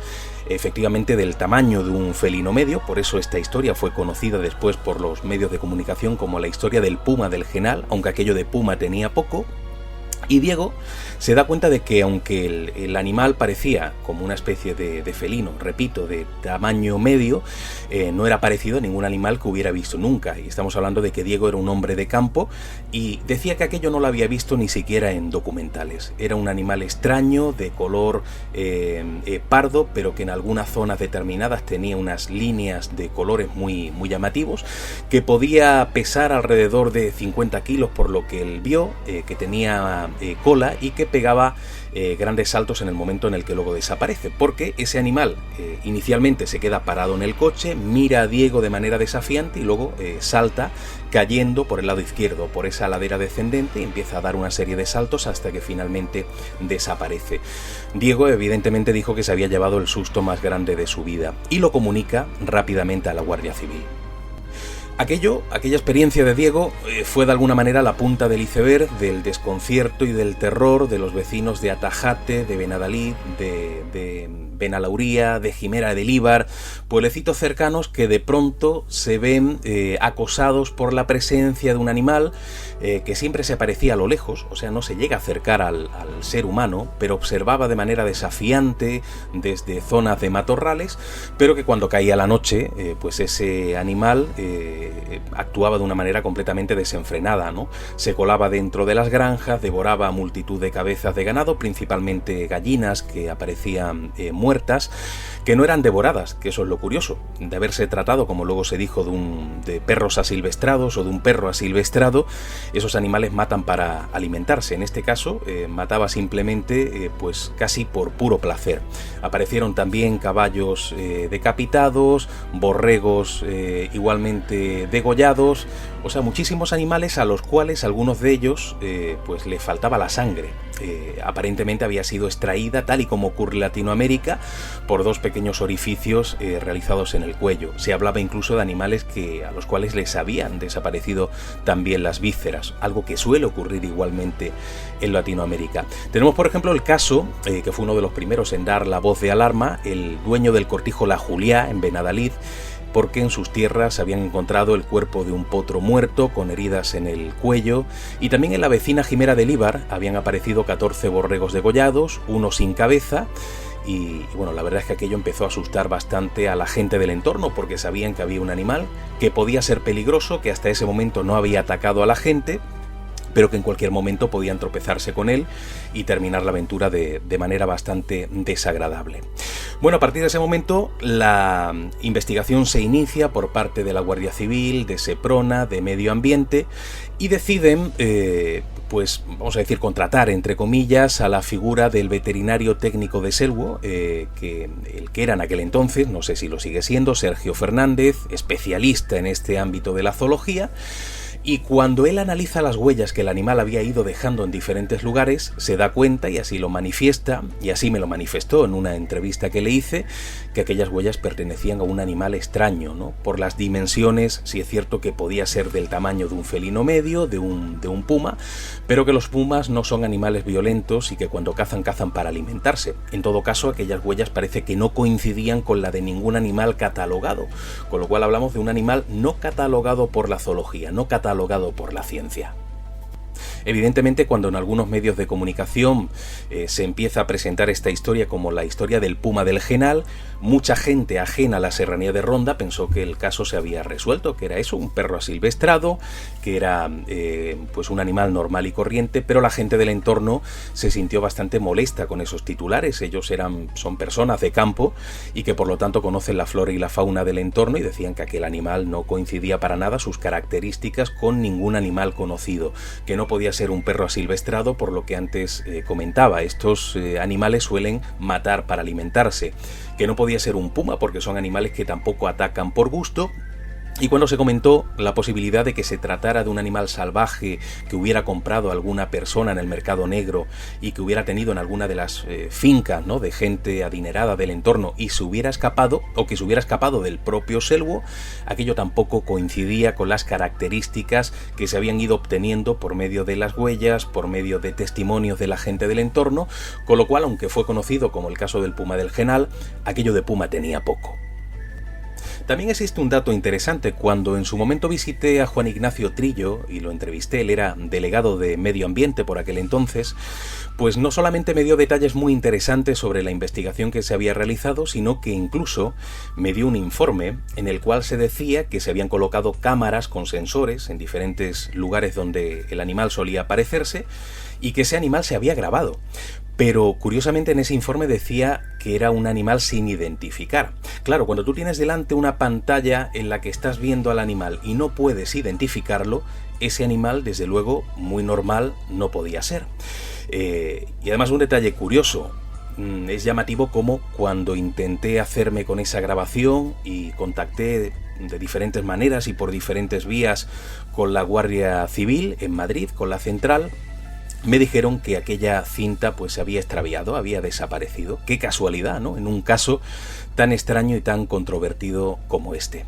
efectivamente del tamaño de un felino medio, por eso esta historia fue conocida después por los medios de comunicación como la historia del puma del Genal, aunque aquello de puma tenía poco. Y Diego se da cuenta de que aunque el animal parecía como una especie de felino, repito, de tamaño medio, no era parecido a ningún animal que hubiera visto nunca. Y estamos hablando de que Diego era un hombre de campo y decía que aquello no lo había visto ni siquiera en documentales. Era un animal extraño, de color pardo, pero que en algunas zonas determinadas tenía unas líneas de colores muy, muy llamativos, que podía pesar alrededor de 50 kilos por lo que él vio, que tenía cola y que pegaba grandes saltos en el momento en el que luego desaparece, porque ese animal inicialmente se queda parado en el coche, mira a Diego de manera desafiante y luego salta cayendo por el lado izquierdo, por esa ladera descendente, y empieza a dar una serie de saltos hasta que finalmente desaparece. Diego evidentemente dijo que se había llevado el susto más grande de su vida y lo comunica rápidamente a la Guardia Civil. Aquella experiencia de Diego fue de alguna manera la punta del iceberg del desconcierto y del terror de los vecinos de Atajate, de Benadalid, de Benalauría, de Jimera de Líbar, pueblecitos cercanos que de pronto se ven acosados por la presencia de un animal que siempre se aparecía a lo lejos, o sea, no se llega a acercar al ser humano, pero observaba de manera desafiante desde zonas de matorrales, pero que cuando caía la noche, pues ese animal actuaba de una manera completamente desenfrenada, ¿no? Se colaba dentro de las granjas, devoraba a multitud de cabezas de ganado, principalmente gallinas que aparecían muertas, que no eran devoradas, que eso es lo curioso, de haberse tratado, como luego se dijo, de perros asilvestrados o de un perro asilvestrado. Esos animales matan para alimentarse. En este caso mataba simplemente pues casi por puro placer. Aparecieron también caballos decapitados, borregos igualmente degollados, o sea, muchísimos animales a los cuales algunos de ellos pues les faltaba la sangre. Aparentemente había sido extraída, tal y como ocurre en Latinoamérica, por dos pequeños orificios realizados en el cuello. Se hablaba incluso de animales a los cuales les habían desaparecido también las vísceras, algo que suele ocurrir igualmente en Latinoamérica. Tenemos, por ejemplo, el caso, que fue uno de los primeros en dar la voz de alarma, el dueño del cortijo La Juliá, en Benadalid, porque en sus tierras habían encontrado el cuerpo de un potro muerto con heridas en el cuello, y también en la vecina Jimera de Líbar habían aparecido 14 borregos degollados, uno sin cabeza. Y bueno, la verdad es que aquello empezó a asustar bastante a la gente del entorno, porque sabían que había un animal que podía ser peligroso, que hasta ese momento no había atacado a la gente, pero que en cualquier momento podían tropezarse con él y terminar la aventura de manera bastante desagradable. Bueno, a partir de ese momento la investigación se inicia por parte de la Guardia Civil, de Seprona, de Medio Ambiente, y deciden, pues vamos a decir, contratar, entre comillas, a la figura del veterinario técnico de Selwo, el que era en aquel entonces, no sé si lo sigue siendo, Sergio Fernández, especialista en este ámbito de la zoología. Y cuando él analiza las huellas que el animal había ido dejando en diferentes lugares, se da cuenta, y así lo manifiesta, y así me lo manifestó en una entrevista que le hice, que aquellas huellas pertenecían a un animal extraño, ¿no? Por las dimensiones, sí es cierto que podía ser del tamaño de un felino medio, de un puma, pero que los pumas no son animales violentos y que cuando cazan para alimentarse. En todo caso, aquellas huellas parece que no coincidían con la de ningún animal catalogado, con lo cual hablamos de un animal no catalogado por la zoología, no catalogado por la ciencia. Evidentemente, cuando en algunos medios de comunicación se empieza a presentar esta historia como la historia del puma del Genal, mucha gente ajena a la serranía de Ronda pensó que el caso se había resuelto, que era eso, un perro asilvestrado, que era pues un animal normal y corriente, pero la gente del entorno se sintió bastante molesta con esos titulares. Ellos son personas de campo y que por lo tanto conocen la flora y la fauna del entorno, y decían que aquel animal no coincidía para nada sus características con ningún animal conocido, que no podía ser un perro asilvestrado, por lo que antes comentaba. Estos animales suelen matar para alimentarse, que no podía ser un puma porque son animales que tampoco atacan por gusto. Y cuando se comentó la posibilidad de que se tratara de un animal salvaje que hubiera comprado alguna persona en el mercado negro y que hubiera tenido en alguna de las fincas, ¿no?, de gente adinerada del entorno y se hubiera escapado, o que se hubiera escapado del propio Selwo, aquello tampoco coincidía con las características que se habían ido obteniendo por medio de las huellas, por medio de testimonios de la gente del entorno, con lo cual, aunque fue conocido como el caso del puma del Genal, aquello de puma tenía poco. También existe un dato interesante. Cuando en su momento visité a Juan Ignacio Trillo y lo entrevisté, él era delegado de Medio Ambiente por aquel entonces, pues no solamente me dio detalles muy interesantes sobre la investigación que se había realizado, sino que incluso me dio un informe en el cual se decía que se habían colocado cámaras con sensores en diferentes lugares donde el animal solía aparecerse y que ese animal se había grabado. Pero curiosamente en ese informe decía que era un animal sin identificar. Claro, cuando tú tienes delante una pantalla en la que estás viendo al animal y no puedes identificarlo, ese animal, desde luego, muy normal no podía ser. Y además un detalle curioso, es llamativo como cuando intenté hacerme con esa grabación y contacté de diferentes maneras y por diferentes vías con la Guardia Civil en Madrid, con la central, me dijeron que aquella cinta pues se había extraviado, había desaparecido. Qué casualidad, ¿no? En un caso tan extraño y tan controvertido como este.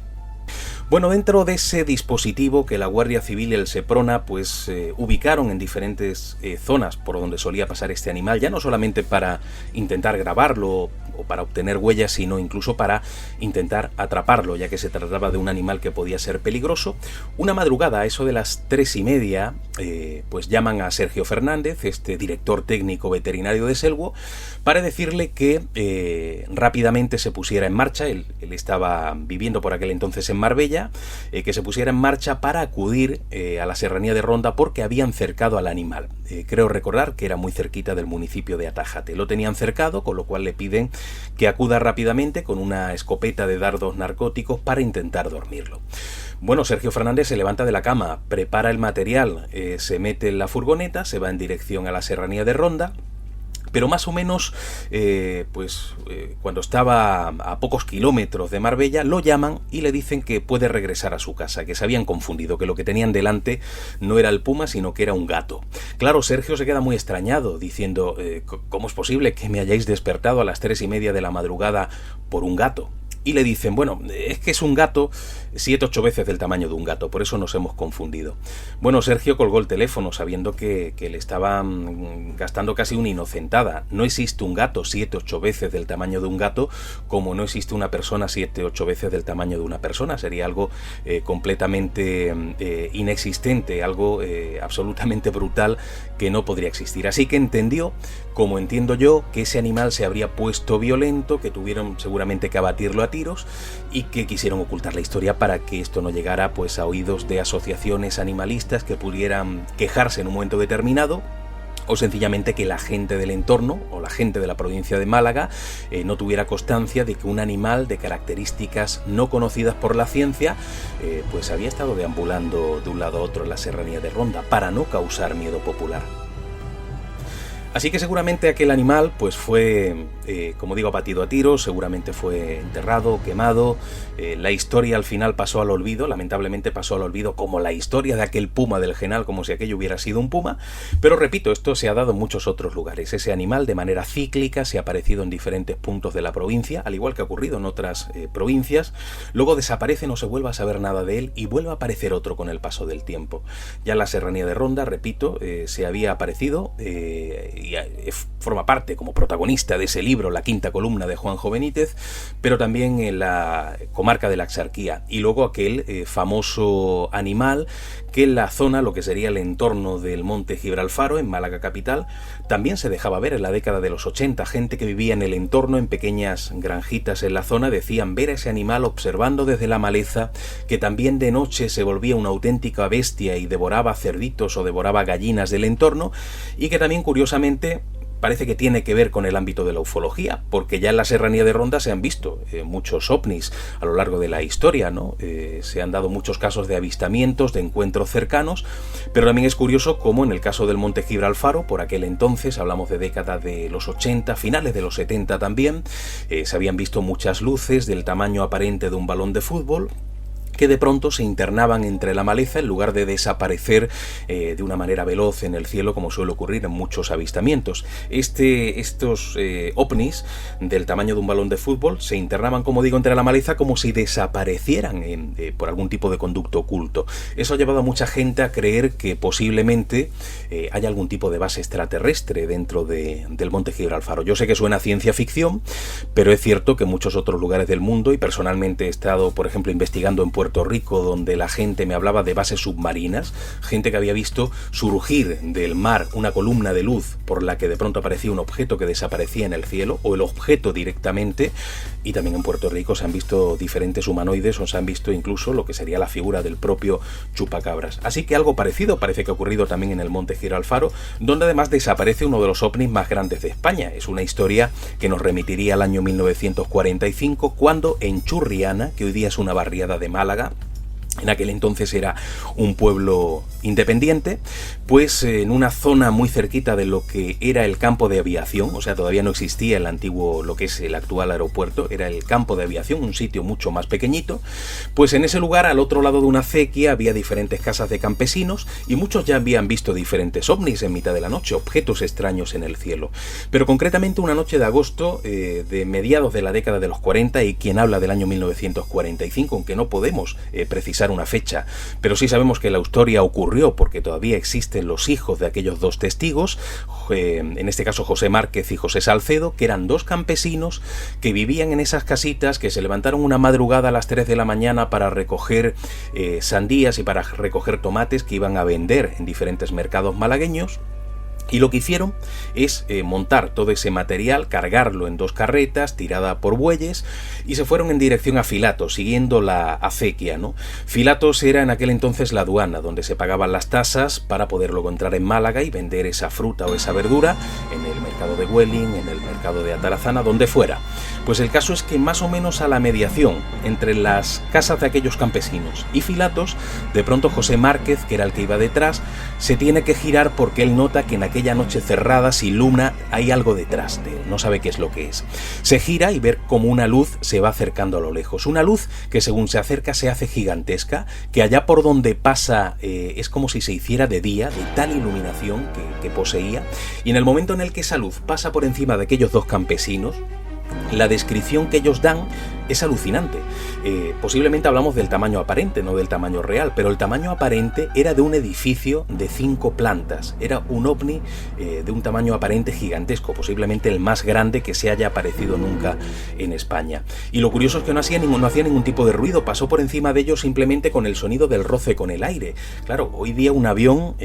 Bueno, dentro de ese dispositivo que la Guardia Civil y el Seprona pues ubicaron en diferentes zonas por donde solía pasar este animal, ya no solamente para intentar grabarlo o para obtener huellas, sino incluso para intentar atraparlo, ya que se trataba de un animal que podía ser peligroso. Una madrugada, a eso de las 3:30, pues llaman a Sergio Fernández, este director técnico veterinario de Selwo, para decirle que rápidamente se pusiera en marcha. Él estaba viviendo por aquel entonces en Marbella, que se pusiera en marcha para acudir a la serranía de Ronda porque habían cercado al animal. Creo recordar que era muy cerquita del municipio de Atajate. Lo tenían cercado, con lo cual le piden que acuda rápidamente con una escopeta de dardos narcóticos para intentar dormirlo. Bueno, Sergio Fernández se levanta de la cama, prepara el material, se mete en la furgoneta, se va en dirección a la serranía de Ronda. Pero más o menos, cuando estaba a pocos kilómetros de Marbella, lo llaman y le dicen que puede regresar a su casa, que se habían confundido, que lo que tenían delante no era el puma, sino que era un gato. Claro, Sergio se queda muy extrañado, diciendo, ¿cómo es posible que me hayáis despertado a las 3:30 de la madrugada por un gato? Y le dicen, bueno, es que es un gato 7-8 veces del tamaño de un gato, por eso nos hemos confundido. Bueno, Sergio colgó el teléfono sabiendo que le estaban gastando casi una inocentada. No existe un gato 7-8 veces del tamaño de un gato, como no existe una persona 7-8 veces del tamaño de una persona. Sería algo completamente inexistente, algo absolutamente brutal que no podría existir. Así que entendió, como entiendo yo, que ese animal se habría puesto violento, que tuvieron seguramente que abatirlo a tiros y que quisieron ocultar la historia para que esto no llegara pues a oídos de asociaciones animalistas que pudieran quejarse en un momento determinado, o sencillamente que la gente del entorno o la gente de la provincia de Málaga no tuviera constancia de que un animal de características no conocidas por la ciencia pues había estado deambulando de un lado a otro en la serranía de Ronda, para no causar miedo popular. Así que seguramente aquel animal pues fue, como digo, abatido a tiros, seguramente fue enterrado, quemado. La historia al final pasó al olvido, lamentablemente pasó al olvido, como la historia de aquel puma del Genal, como si aquello hubiera sido un puma. Pero repito, esto se ha dado en muchos otros lugares. Ese animal de manera cíclica se ha aparecido en diferentes puntos de la provincia, al igual que ha ocurrido en otras provincias. Luego desaparece, no se vuelve a saber nada de él y vuelve a aparecer otro con el paso del tiempo. Ya en la serranía de Ronda, repito, se había aparecido y forma parte como protagonista de ese libro, La quinta columna de Juanjo Benítez, pero también en la comarca de la Axarquía. Y luego aquel famoso animal que en la zona, lo que sería el entorno del monte Gibralfaro, en Málaga capital, también se dejaba ver en la década de los 80. Gente que vivía en el entorno, en pequeñas granjitas en la zona, decían ver a ese animal observando desde la maleza, que también de noche se volvía una auténtica bestia y devoraba cerditos o devoraba gallinas del entorno, y que también, curiosamente, parece que tiene que ver con el ámbito de la ufología, porque ya en la serranía de Ronda se han visto muchos ovnis a lo largo de la historia, ¿no? Se han dado muchos casos de avistamientos, de encuentros cercanos, pero también es curioso cómo en el caso del monte Gibralfaro, por aquel entonces, hablamos de década de los 80, finales de los 70 también, se habían visto muchas luces del tamaño aparente de un balón de fútbol, que de pronto se internaban entre la maleza en lugar de desaparecer de una manera veloz en el cielo, como suele ocurrir en muchos avistamientos. Estos ovnis del tamaño de un balón de fútbol se internaban, como digo, entre la maleza como si desaparecieran por algún tipo de conducto oculto. Eso ha llevado a mucha gente a creer que posiblemente haya algún tipo de base extraterrestre dentro del Monte Gibralfaro. Yo sé que suena a ciencia ficción, pero es cierto que en muchos otros lugares del mundo, y personalmente he estado, por ejemplo, investigando en Puerto Rico, donde la gente me hablaba de bases submarinas, gente que había visto surgir del mar una columna de luz por la que de pronto aparecía un objeto que desaparecía en el cielo, o el objeto directamente, y también en Puerto Rico se han visto diferentes humanoides, o se han visto incluso lo que sería la figura del propio chupacabras. Así que algo parecido parece que ha ocurrido también en el Monte Gibralfaro, donde además desaparece uno de los ovnis más grandes de España. Es una historia que nos remitiría al año 1945, cuando en Churriana, que hoy día es una barriada de Málaga, en aquel entonces era un pueblo independiente, pues en una zona muy cerquita de lo que era el campo de aviación, o sea, todavía no existía el antiguo, lo que es el actual aeropuerto, era el campo de aviación, un sitio mucho más pequeñito, pues en ese lugar, al otro lado de una acequia, había diferentes casas de campesinos y muchos ya habían visto diferentes ovnis en mitad de la noche, objetos extraños en el cielo. Pero concretamente una noche de agosto de mediados de la década de los 40, y quien habla del año 1945, aunque no podemos precisar una fecha, pero sí sabemos que la historia ocurrió porque todavía existen los hijos de aquellos dos testigos, en este caso José Márquez y José Salcedo, que eran dos campesinos que vivían en esas casitas, que se levantaron una madrugada a las 3 de la mañana para recoger sandías y para recoger tomates que iban a vender en diferentes mercados malagueños. Y lo que hicieron es montar todo ese material, cargarlo en 2 carretas, tirada por bueyes, y se fueron en dirección a Filatos, siguiendo la acequia, ¿no? Filatos era en aquel entonces la aduana, donde se pagaban las tasas para poder luego entrar en Málaga y vender esa fruta o esa verdura en el mercado de Huelin, en el mercado de Atarazana, donde fuera. Pues el caso es que más o menos a la mediación entre las casas de aquellos campesinos y Filatos, de pronto José Márquez, que era el que iba detrás, se tiene que girar porque él nota que en aquella noche cerrada, sin luna, hay algo detrás de él, no sabe qué es lo que es. Se gira y ve como una luz se va acercando a lo lejos, una luz que según se acerca se hace gigantesca, que allá por donde pasa es como si se hiciera de día, de tal iluminación que poseía, y en el momento en el que esa luz pasa por encima de aquellos dos campesinos, la descripción que ellos dan es alucinante. Posiblemente hablamos del tamaño aparente, no del tamaño real, pero el tamaño aparente era de un edificio de 5 plantas. Era un ovni de un tamaño aparente gigantesco, posiblemente el más grande que se haya aparecido nunca en España. Y lo curioso es que no hacía ningún tipo de ruido, pasó por encima de ellos simplemente con el sonido del roce con el aire. Claro, hoy día un avión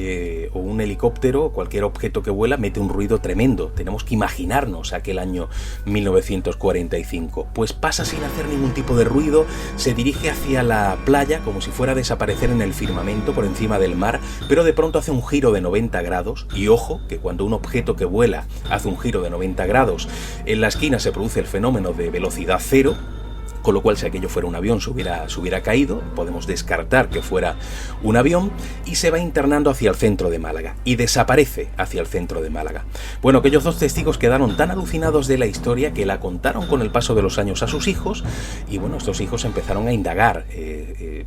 o un helicóptero o cualquier objeto que vuela mete un ruido tremendo. Tenemos que imaginarnos aquel año 1945. Pues pasa sin hacer ningún tipo de ruido, se dirige hacia la playa como si fuera a desaparecer en el firmamento por encima del mar, pero de pronto hace un giro de 90 grados, y ojo, que cuando un objeto que vuela hace un giro de 90 grados, en la esquina se produce el fenómeno de velocidad cero, con lo cual si aquello fuera un avión se hubiera caído, podemos descartar que fuera un avión, y se va internando hacia el centro de Málaga, y desaparece hacia el centro de Málaga. Bueno, aquellos dos testigos quedaron tan alucinados de la historia que la contaron con el paso de los años a sus hijos, y bueno, estos hijos empezaron a indagar,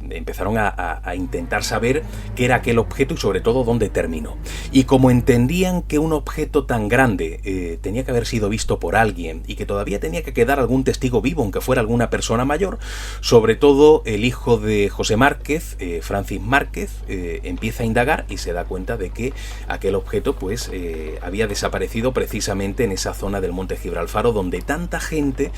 empezaron a intentar saber qué era aquel objeto y sobre todo dónde terminó. Y como entendían que un objeto tan grande tenía que haber sido visto por alguien, y que todavía tenía que quedar algún testigo vivo, aunque fuera alguna persona mayor, sobre todo el hijo de José Márquez, Francis Márquez, empieza a indagar y se da cuenta de que aquel objeto pues había desaparecido precisamente en esa zona del Monte Gibralfaro, donde tanta gente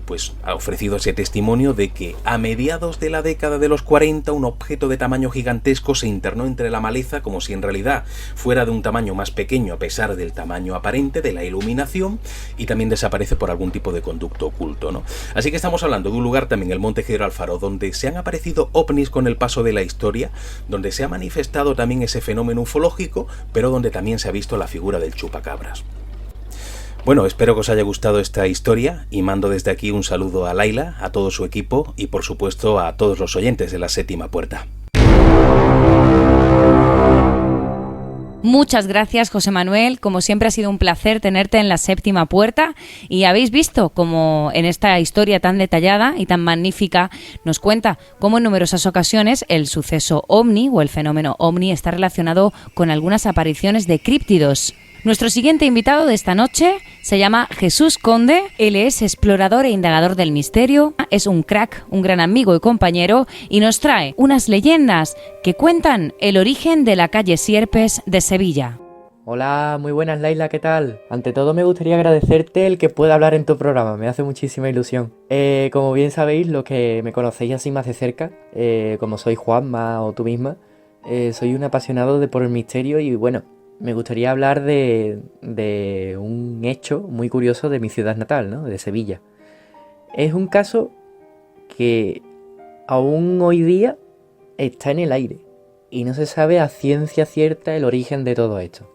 pues ha ofrecido ese testimonio de que a mediados de la década de los 40 un objeto de tamaño gigantesco se internó entre la maleza como si en realidad fuera de un tamaño más pequeño a pesar del tamaño aparente de la iluminación, y también desaparece por algún tipo de conducto oculto, ¿no? Así que estamos hablando de un lugar también, el Monte Gibralfaro, donde se han aparecido ovnis con el paso de la historia, donde se ha manifestado también ese fenómeno ufológico, pero donde también se ha visto la figura del chupacabras. Bueno, espero que os haya gustado esta historia y mando desde aquí un saludo a Laila, a todo su equipo y por supuesto a todos los oyentes de La Séptima Puerta. Muchas gracias, José Manuel. Como siempre ha sido un placer tenerte en la Séptima Puerta y habéis visto cómo en esta historia tan detallada y tan magnífica nos cuenta cómo en numerosas ocasiones el suceso ovni o el fenómeno ovni está relacionado con algunas apariciones de críptidos. Nuestro siguiente invitado de esta noche se llama Jesús Conde. Él es explorador e indagador del misterio, es un crack, un gran amigo y compañero, y nos trae unas leyendas que cuentan el origen de la calle Sierpes de Sevilla. Hola, muy buenas, Laila, ¿qué tal? Ante todo me gustaría agradecerte el que pueda hablar en tu programa, me hace muchísima ilusión. Como bien sabéis, los que me conocéis así más de cerca, como soy Juanma o tú misma, soy un apasionado por el misterio y bueno, me gustaría hablar de un hecho muy curioso de mi ciudad natal, ¿no? De Sevilla. Es un caso que aún hoy día está en el aire y no se sabe a ciencia cierta el origen de todo esto.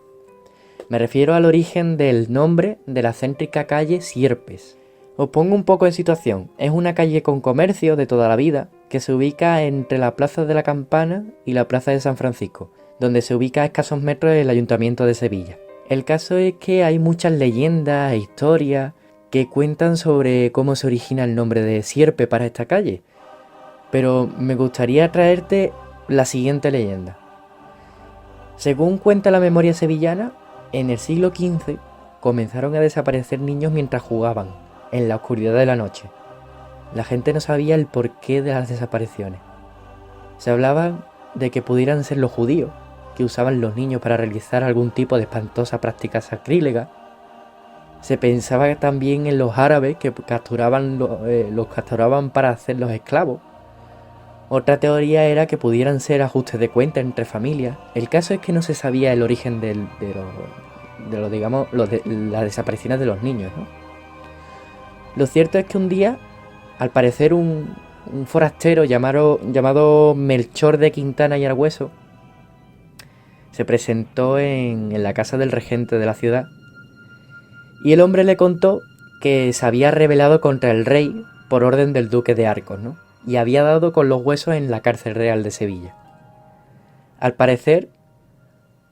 Me refiero al origen del nombre de la céntrica calle Sierpes. Os pongo un poco de situación. Es una calle con comercio de toda la vida que se ubica entre la Plaza de la Campana y la Plaza de San Francisco, donde se ubica a escasos metros del Ayuntamiento de Sevilla. El caso es que hay muchas leyendas e historias que cuentan sobre cómo se origina el nombre de Sierpe para esta calle, pero me gustaría traerte la siguiente leyenda. Según cuenta la memoria sevillana, en el siglo XV comenzaron a desaparecer niños mientras jugaban, en la oscuridad de la noche. La gente no sabía el porqué de las desapariciones. Se hablaba de que pudieran ser los judíos, que usaban los niños para realizar algún tipo de espantosa práctica sacrílega. Se pensaba también en los árabes que los capturaban para hacerlos esclavos. Otra teoría era que pudieran ser ajustes de cuenta entre familias. El caso es que no se sabía el origen de las desapariciones de los niños, ¿no? Lo cierto es que un día, al parecer un forastero llamado Melchor de Quintana y Argüeso se presentó en la casa del regente de la ciudad y el hombre le contó que se había rebelado contra el rey por orden del duque de Arcos, ¿no? Y había dado con los huesos en la cárcel real de Sevilla. Al parecer,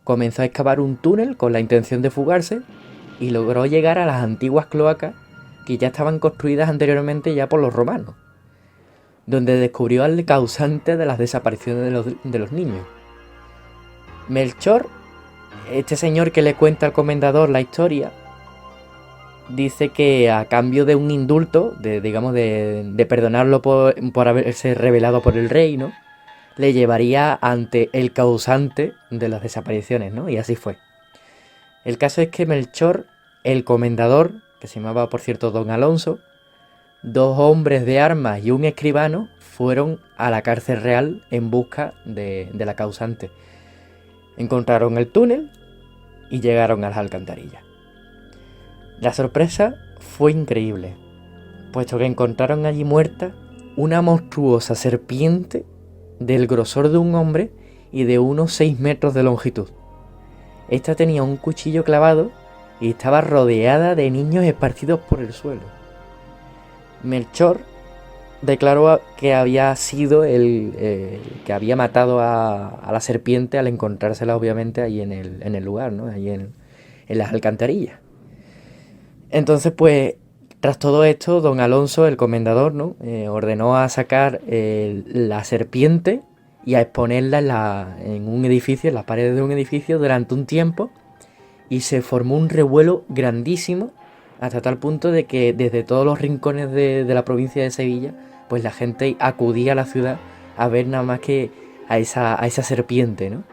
comenzó a excavar un túnel con la intención de fugarse y logró llegar a las antiguas cloacas que ya estaban construidas anteriormente ya por los romanos, donde descubrió al causante de las desapariciones de los niños. Melchor, este señor que le cuenta al comendador la historia, dice que a cambio de un indulto, de perdonarlo por haberse rebelado por el rey, ¿no?, le llevaría ante el causante de las desapariciones, ¿no? Y así fue. El caso es que Melchor, el comendador, que se llamaba por cierto Don Alonso, 2 hombres de armas y un escribano fueron a la cárcel real en busca de la causante. Encontraron el túnel y llegaron a las alcantarillas. La sorpresa fue increíble, puesto que encontraron allí muerta una monstruosa serpiente del grosor de un hombre y de unos 6 metros de longitud. Esta tenía un cuchillo clavado y estaba rodeada de niños esparcidos por el suelo. Melchor declaró que había sido el que había matado a la serpiente al encontrársela obviamente ahí en el lugar, ¿no?, ahí en las alcantarillas. Entonces, pues, tras todo esto, don Alonso, el comendador, ¿no?, ordenó a sacar la serpiente y a exponerla en un edificio, en las paredes de un edificio, durante un tiempo, y se formó un revuelo grandísimo, hasta tal punto de que desde todos los rincones de la provincia de Sevilla, pues la gente acudía a la ciudad a ver nada más que a esa serpiente, ¿no?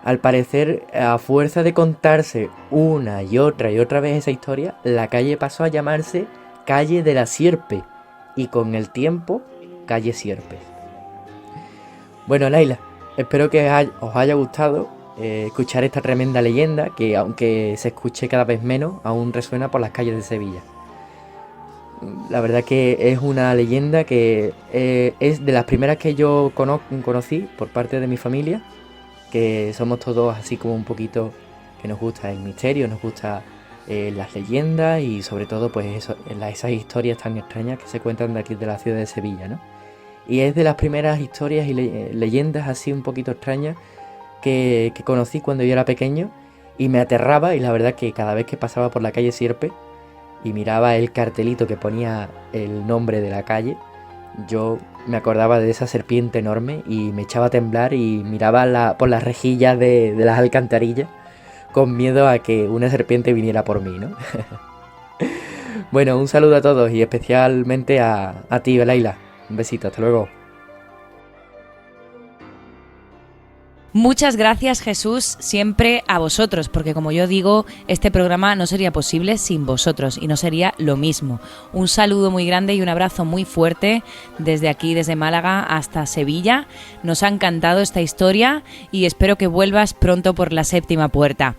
Al parecer, a fuerza de contarse una y otra vez esa historia, la calle pasó a llamarse Calle de la Sierpe y con el tiempo, Calle Sierpes. Bueno, Laila, espero que os haya gustado escuchar esta tremenda leyenda que, aunque se escuche cada vez menos, aún resuena por las calles de Sevilla. La verdad que es una leyenda que es de las primeras que yo conocí por parte de mi familia, que somos todos así como un poquito que nos gusta el misterio, nos gusta las leyendas y sobre todo pues esas historias tan extrañas que se cuentan de aquí de la ciudad de Sevilla, ¿no? Y es de las primeras historias y leyendas así un poquito extrañas que conocí cuando yo era pequeño y me aterraba, y la verdad que cada vez que pasaba por la calle Sierpe y miraba el cartelito que ponía el nombre de la calle, yo me acordaba de esa serpiente enorme y me echaba a temblar y miraba por las rejillas de las alcantarillas con miedo a que una serpiente viniera por mí, ¿no? Bueno, un saludo a todos y especialmente a ti, Laila. Un besito, hasta luego. Muchas gracias, Jesús, siempre a vosotros, porque como yo digo, este programa no sería posible sin vosotros y no sería lo mismo. Un saludo muy grande y un abrazo muy fuerte desde aquí, desde Málaga hasta Sevilla. Nos ha encantado esta historia y espero que vuelvas pronto por la séptima puerta.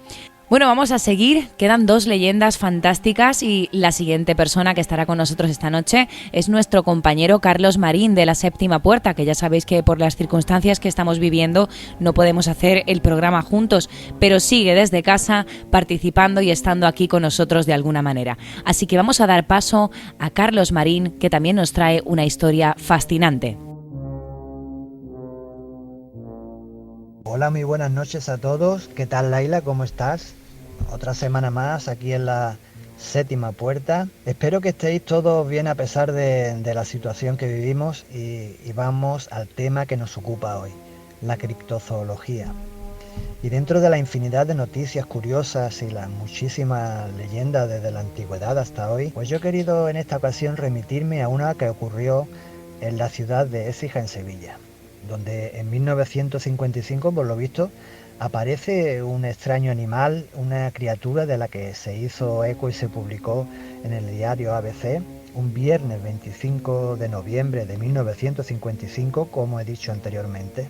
Bueno, vamos a seguir, quedan 2 leyendas fantásticas y la siguiente persona que estará con nosotros esta noche es nuestro compañero Carlos Marín de la Séptima Puerta, que ya sabéis que por las circunstancias que estamos viviendo no podemos hacer el programa juntos, pero sigue desde casa participando y estando aquí con nosotros de alguna manera. Así que vamos a dar paso a Carlos Marín, que también nos trae una historia fascinante. Hola, muy buenas noches a todos. ¿Qué tal, Laila? ¿Cómo estás? Otra semana más aquí en la Séptima Puerta. Espero que estéis todos bien a pesar de la situación que vivimos y vamos al tema que nos ocupa hoy, la criptozoología. Y dentro de la infinidad de noticias curiosas y las muchísimas leyendas desde la antigüedad hasta hoy, pues yo he querido en esta ocasión remitirme a una que ocurrió en la ciudad de Écija, en Sevilla, donde en 1955, por lo visto, aparece un extraño animal, una criatura de la que se hizo eco y se publicó en el diario ABC un viernes 25 de noviembre de 1955, como he dicho anteriormente,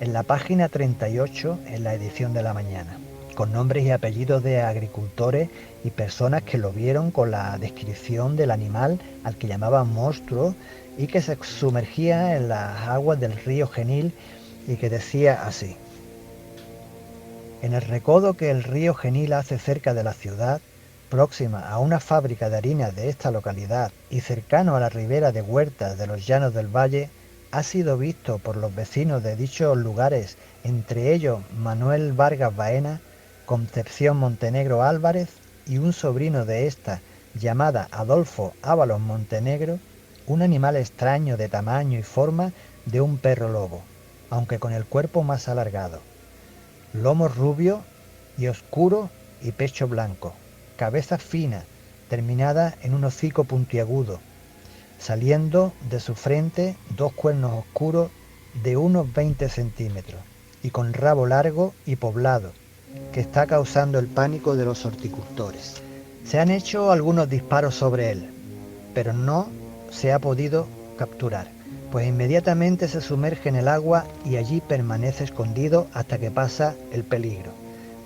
en la página 38, en la edición de la mañana, con nombres y apellidos de agricultores y personas que lo vieron, con la descripción del animal al que llamaban monstruo y que se sumergía en las aguas del río Genil, y que decía así: en el recodo que el río Genil hace cerca de la ciudad, próxima a una fábrica de harinas de esta localidad y cercano a la ribera de huertas de los llanos del valle, ha sido visto por los vecinos de dichos lugares, entre ellos Manuel Vargas Baena, Concepción Montenegro Álvarez y un sobrino de esta, llamada Adolfo Ábalos Montenegro, un animal extraño de tamaño y forma de un perro lobo, aunque con el cuerpo más alargado, lomo rubio y oscuro y pecho blanco, cabeza fina, terminada en un hocico puntiagudo, saliendo de su frente 2 cuernos oscuros de unos 20 centímetros y con rabo largo y poblado, que está causando el pánico de los horticultores. Se han hecho algunos disparos sobre él, pero no se ha podido capturar, pues inmediatamente se sumerge en el agua y allí permanece escondido hasta que pasa el peligro,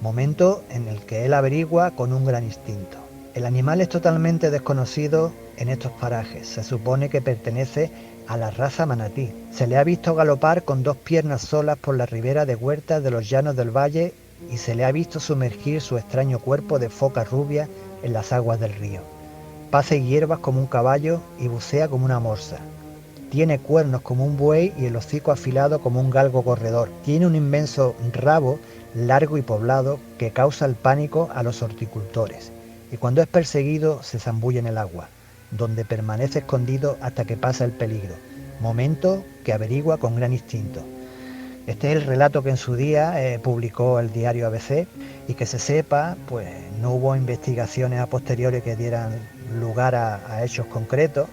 momento en el que él averigua con un gran instinto. El animal es totalmente desconocido en estos parajes, se supone que pertenece a la raza manatí. Se le ha visto galopar con 2 piernas solas por la ribera de huertas de los llanos del valle y se le ha visto sumergir su extraño cuerpo de foca rubia en las aguas del río. Pasa hierbas como un caballo y bucea como una morsa. Tiene cuernos como un buey y el hocico afilado como un galgo corredor. Tiene un inmenso rabo largo y poblado que causa el pánico a los horticultores. Y cuando es perseguido se zambulle en el agua, donde permanece escondido hasta que pasa el peligro, momento que averigua con gran instinto. Este es el relato que en su día publicó el diario ABC, y que se sepa, pues no hubo investigaciones a posteriori que dieran lugar a hechos concretos,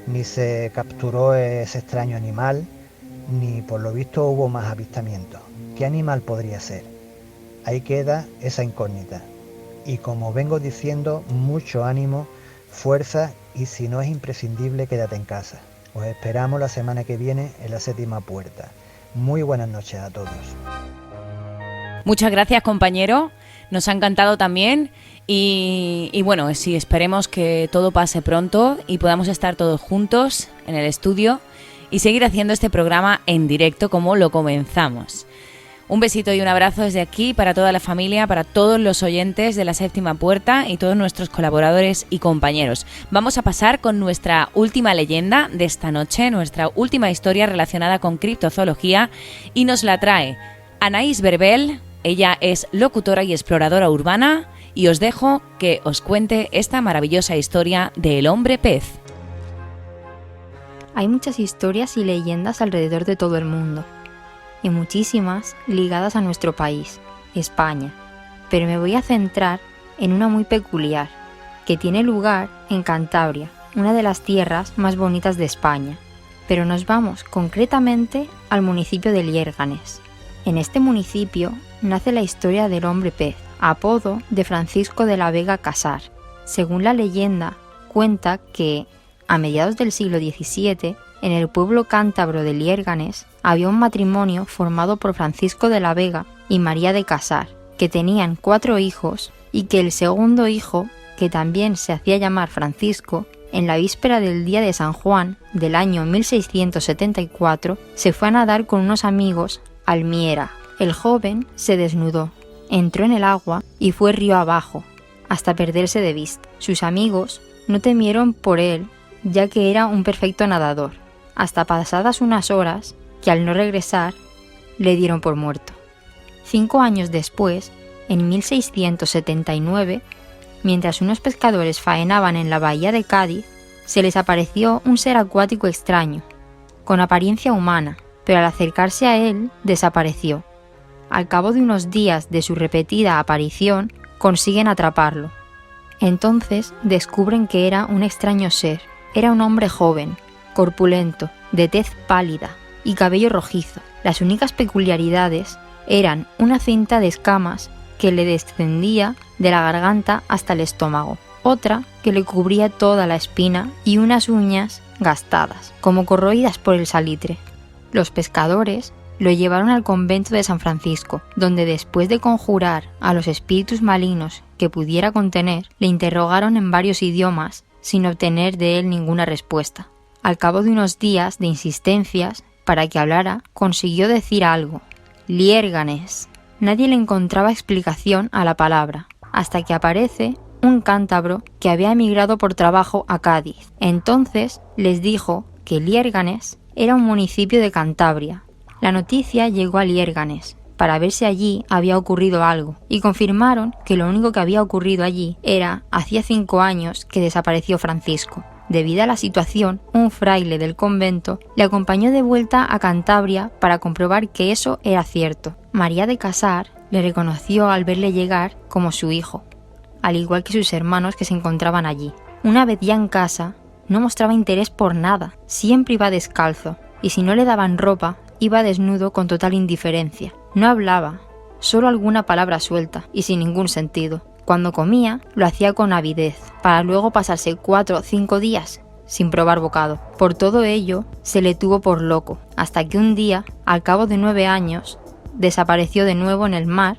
ni se capturó ese extraño animal, ni por lo visto hubo más avistamientos. ¿Qué animal podría ser? Ahí queda esa incógnita. Y como vengo diciendo, mucho ánimo, fuerza, y si no es imprescindible, quédate en casa. Os esperamos la semana que viene en la Séptima Puerta. Muy buenas noches a todos. Muchas gracias, compañero. Nos ha encantado también y bueno, sí, esperemos que todo pase pronto y podamos estar todos juntos en el estudio y seguir haciendo este programa en directo como lo comenzamos. Un besito y un abrazo desde aquí para toda la familia, para todos los oyentes de la Séptima Puerta y todos nuestros colaboradores y compañeros. Vamos a pasar con nuestra última leyenda de esta noche, nuestra última historia relacionada con criptozoología, y nos la trae Anaïs Verbel. Ella es locutora y exploradora urbana y os dejo que os cuente esta maravillosa historia del hombre pez. Hay muchas historias y leyendas alrededor de todo el mundo, y muchísimas ligadas a nuestro país, España, pero me voy a centrar en una muy peculiar, que tiene lugar en Cantabria, una de las tierras más bonitas de España, pero nos vamos concretamente al municipio de Liérganes. En este municipio nace la historia del hombre pez, apodo de Francisco de la Vega Casar. Según la leyenda, cuenta que, a mediados del siglo XVII, en el pueblo cántabro de Liérganes, había un matrimonio formado por Francisco de la Vega y María de Casar, que tenían 4 hijos y que el segundo hijo, que también se hacía llamar Francisco, en la víspera del día de San Juan del año 1674, se fue a nadar con unos amigos al Miera. El joven se desnudó, entró en el agua y fue río abajo, hasta perderse de vista. Sus amigos no temieron por él, ya que era un perfecto nadador, hasta pasadas unas horas que al no regresar le dieron por muerto. 5 años después, en 1679, mientras unos pescadores faenaban en la bahía de Cádiz, se les apareció un ser acuático extraño, con apariencia humana, pero al acercarse a él desapareció. Al cabo de unos días de su repetida aparición, consiguen atraparlo. Entonces descubren que era un extraño ser. Era un hombre joven, corpulento, de tez pálida y cabello rojizo. Las únicas peculiaridades eran una cinta de escamas que le descendía de la garganta hasta el estómago, otra que le cubría toda la espina y unas uñas gastadas, como corroídas por el salitre. Los pescadores lo llevaron al convento de San Francisco, donde después de conjurar a los espíritus malignos que pudiera contener, le interrogaron en varios idiomas sin obtener de él ninguna respuesta. Al cabo de unos días de insistencias para que hablara, consiguió decir algo: Liérganes. Nadie le encontraba explicación a la palabra, hasta que aparece un cántabro que había emigrado por trabajo a Cádiz. Entonces les dijo que Liérganes era un municipio de Cantabria. La noticia llegó a Liérganes para ver si allí había ocurrido algo, y confirmaron que lo único que había ocurrido allí era, hacía 5 años que desapareció Francisco. Debido a la situación, un fraile del convento le acompañó de vuelta a Cantabria para comprobar que eso era cierto. María de Casar le reconoció al verle llegar como su hijo, al igual que sus hermanos que se encontraban allí. Una vez ya en casa, no mostraba interés por nada, siempre iba descalzo, y si no le daban ropa, iba desnudo con total indiferencia. No hablaba, solo alguna palabra suelta y sin ningún sentido. Cuando comía, lo hacía con avidez, para luego pasarse 4 o 5 días sin probar bocado. Por todo ello, se le tuvo por loco, hasta que un día, al cabo de 9 años, desapareció de nuevo en el mar,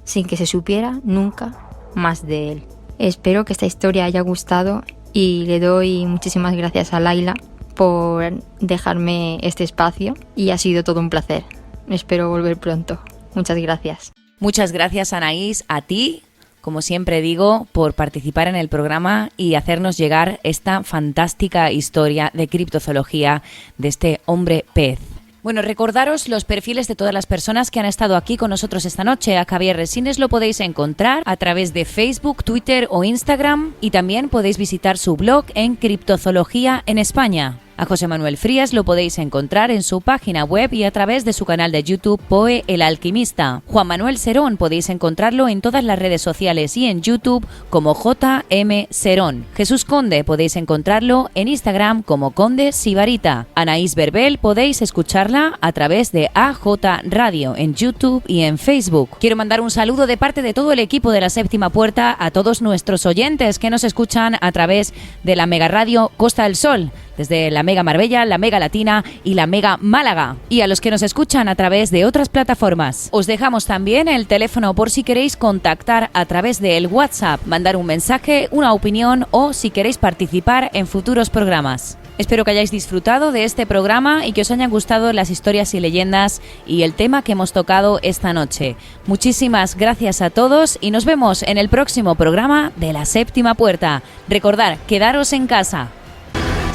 sin que se supiera nunca más de él. Espero que esta historia haya gustado y le doy muchísimas gracias a Laila por dejarme este espacio y ha sido todo un placer. Espero volver pronto. Muchas gracias. Muchas gracias, Anaïs, a ti, como siempre digo, por participar en el programa y hacernos llegar esta fantástica historia de criptozoología de este hombre pez. Bueno, recordaros los perfiles de todas las personas que han estado aquí con nosotros esta noche. A Javier Resines lo podéis encontrar a través de Facebook, Twitter o Instagram, y también podéis visitar su blog en Criptozoología en España. A José Manuel Frías lo podéis encontrar en su página web y a través de su canal de YouTube Poe el Alquimista. Juan Manuel Serón podéis encontrarlo en todas las redes sociales y en YouTube como JM Serón. Jesús Conde podéis encontrarlo en Instagram como Conde Sibarita. Anaïs Verbel podéis escucharla a través de AJ Radio en YouTube y en Facebook. Quiero mandar un saludo de parte de todo el equipo de La Séptima Puerta a todos nuestros oyentes que nos escuchan a través de la Mega Radio Costa del Sol, desde la Mega Marbella, la Mega Latina y la Mega Málaga, y a los que nos escuchan a través de otras plataformas. Os dejamos también el teléfono por si queréis contactar a través del WhatsApp, mandar un mensaje, una opinión o si queréis participar en futuros programas. Espero que hayáis disfrutado de este programa y que os hayan gustado las historias y leyendas y el tema que hemos tocado esta noche. Muchísimas gracias a todos y nos vemos en el próximo programa de La Séptima Puerta. Recordad, quedaros en casa.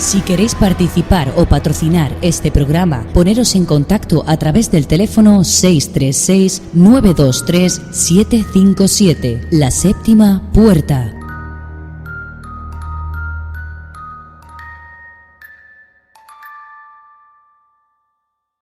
Si queréis participar o patrocinar este programa, poneros en contacto a través del teléfono 636 923 757. La Séptima Puerta.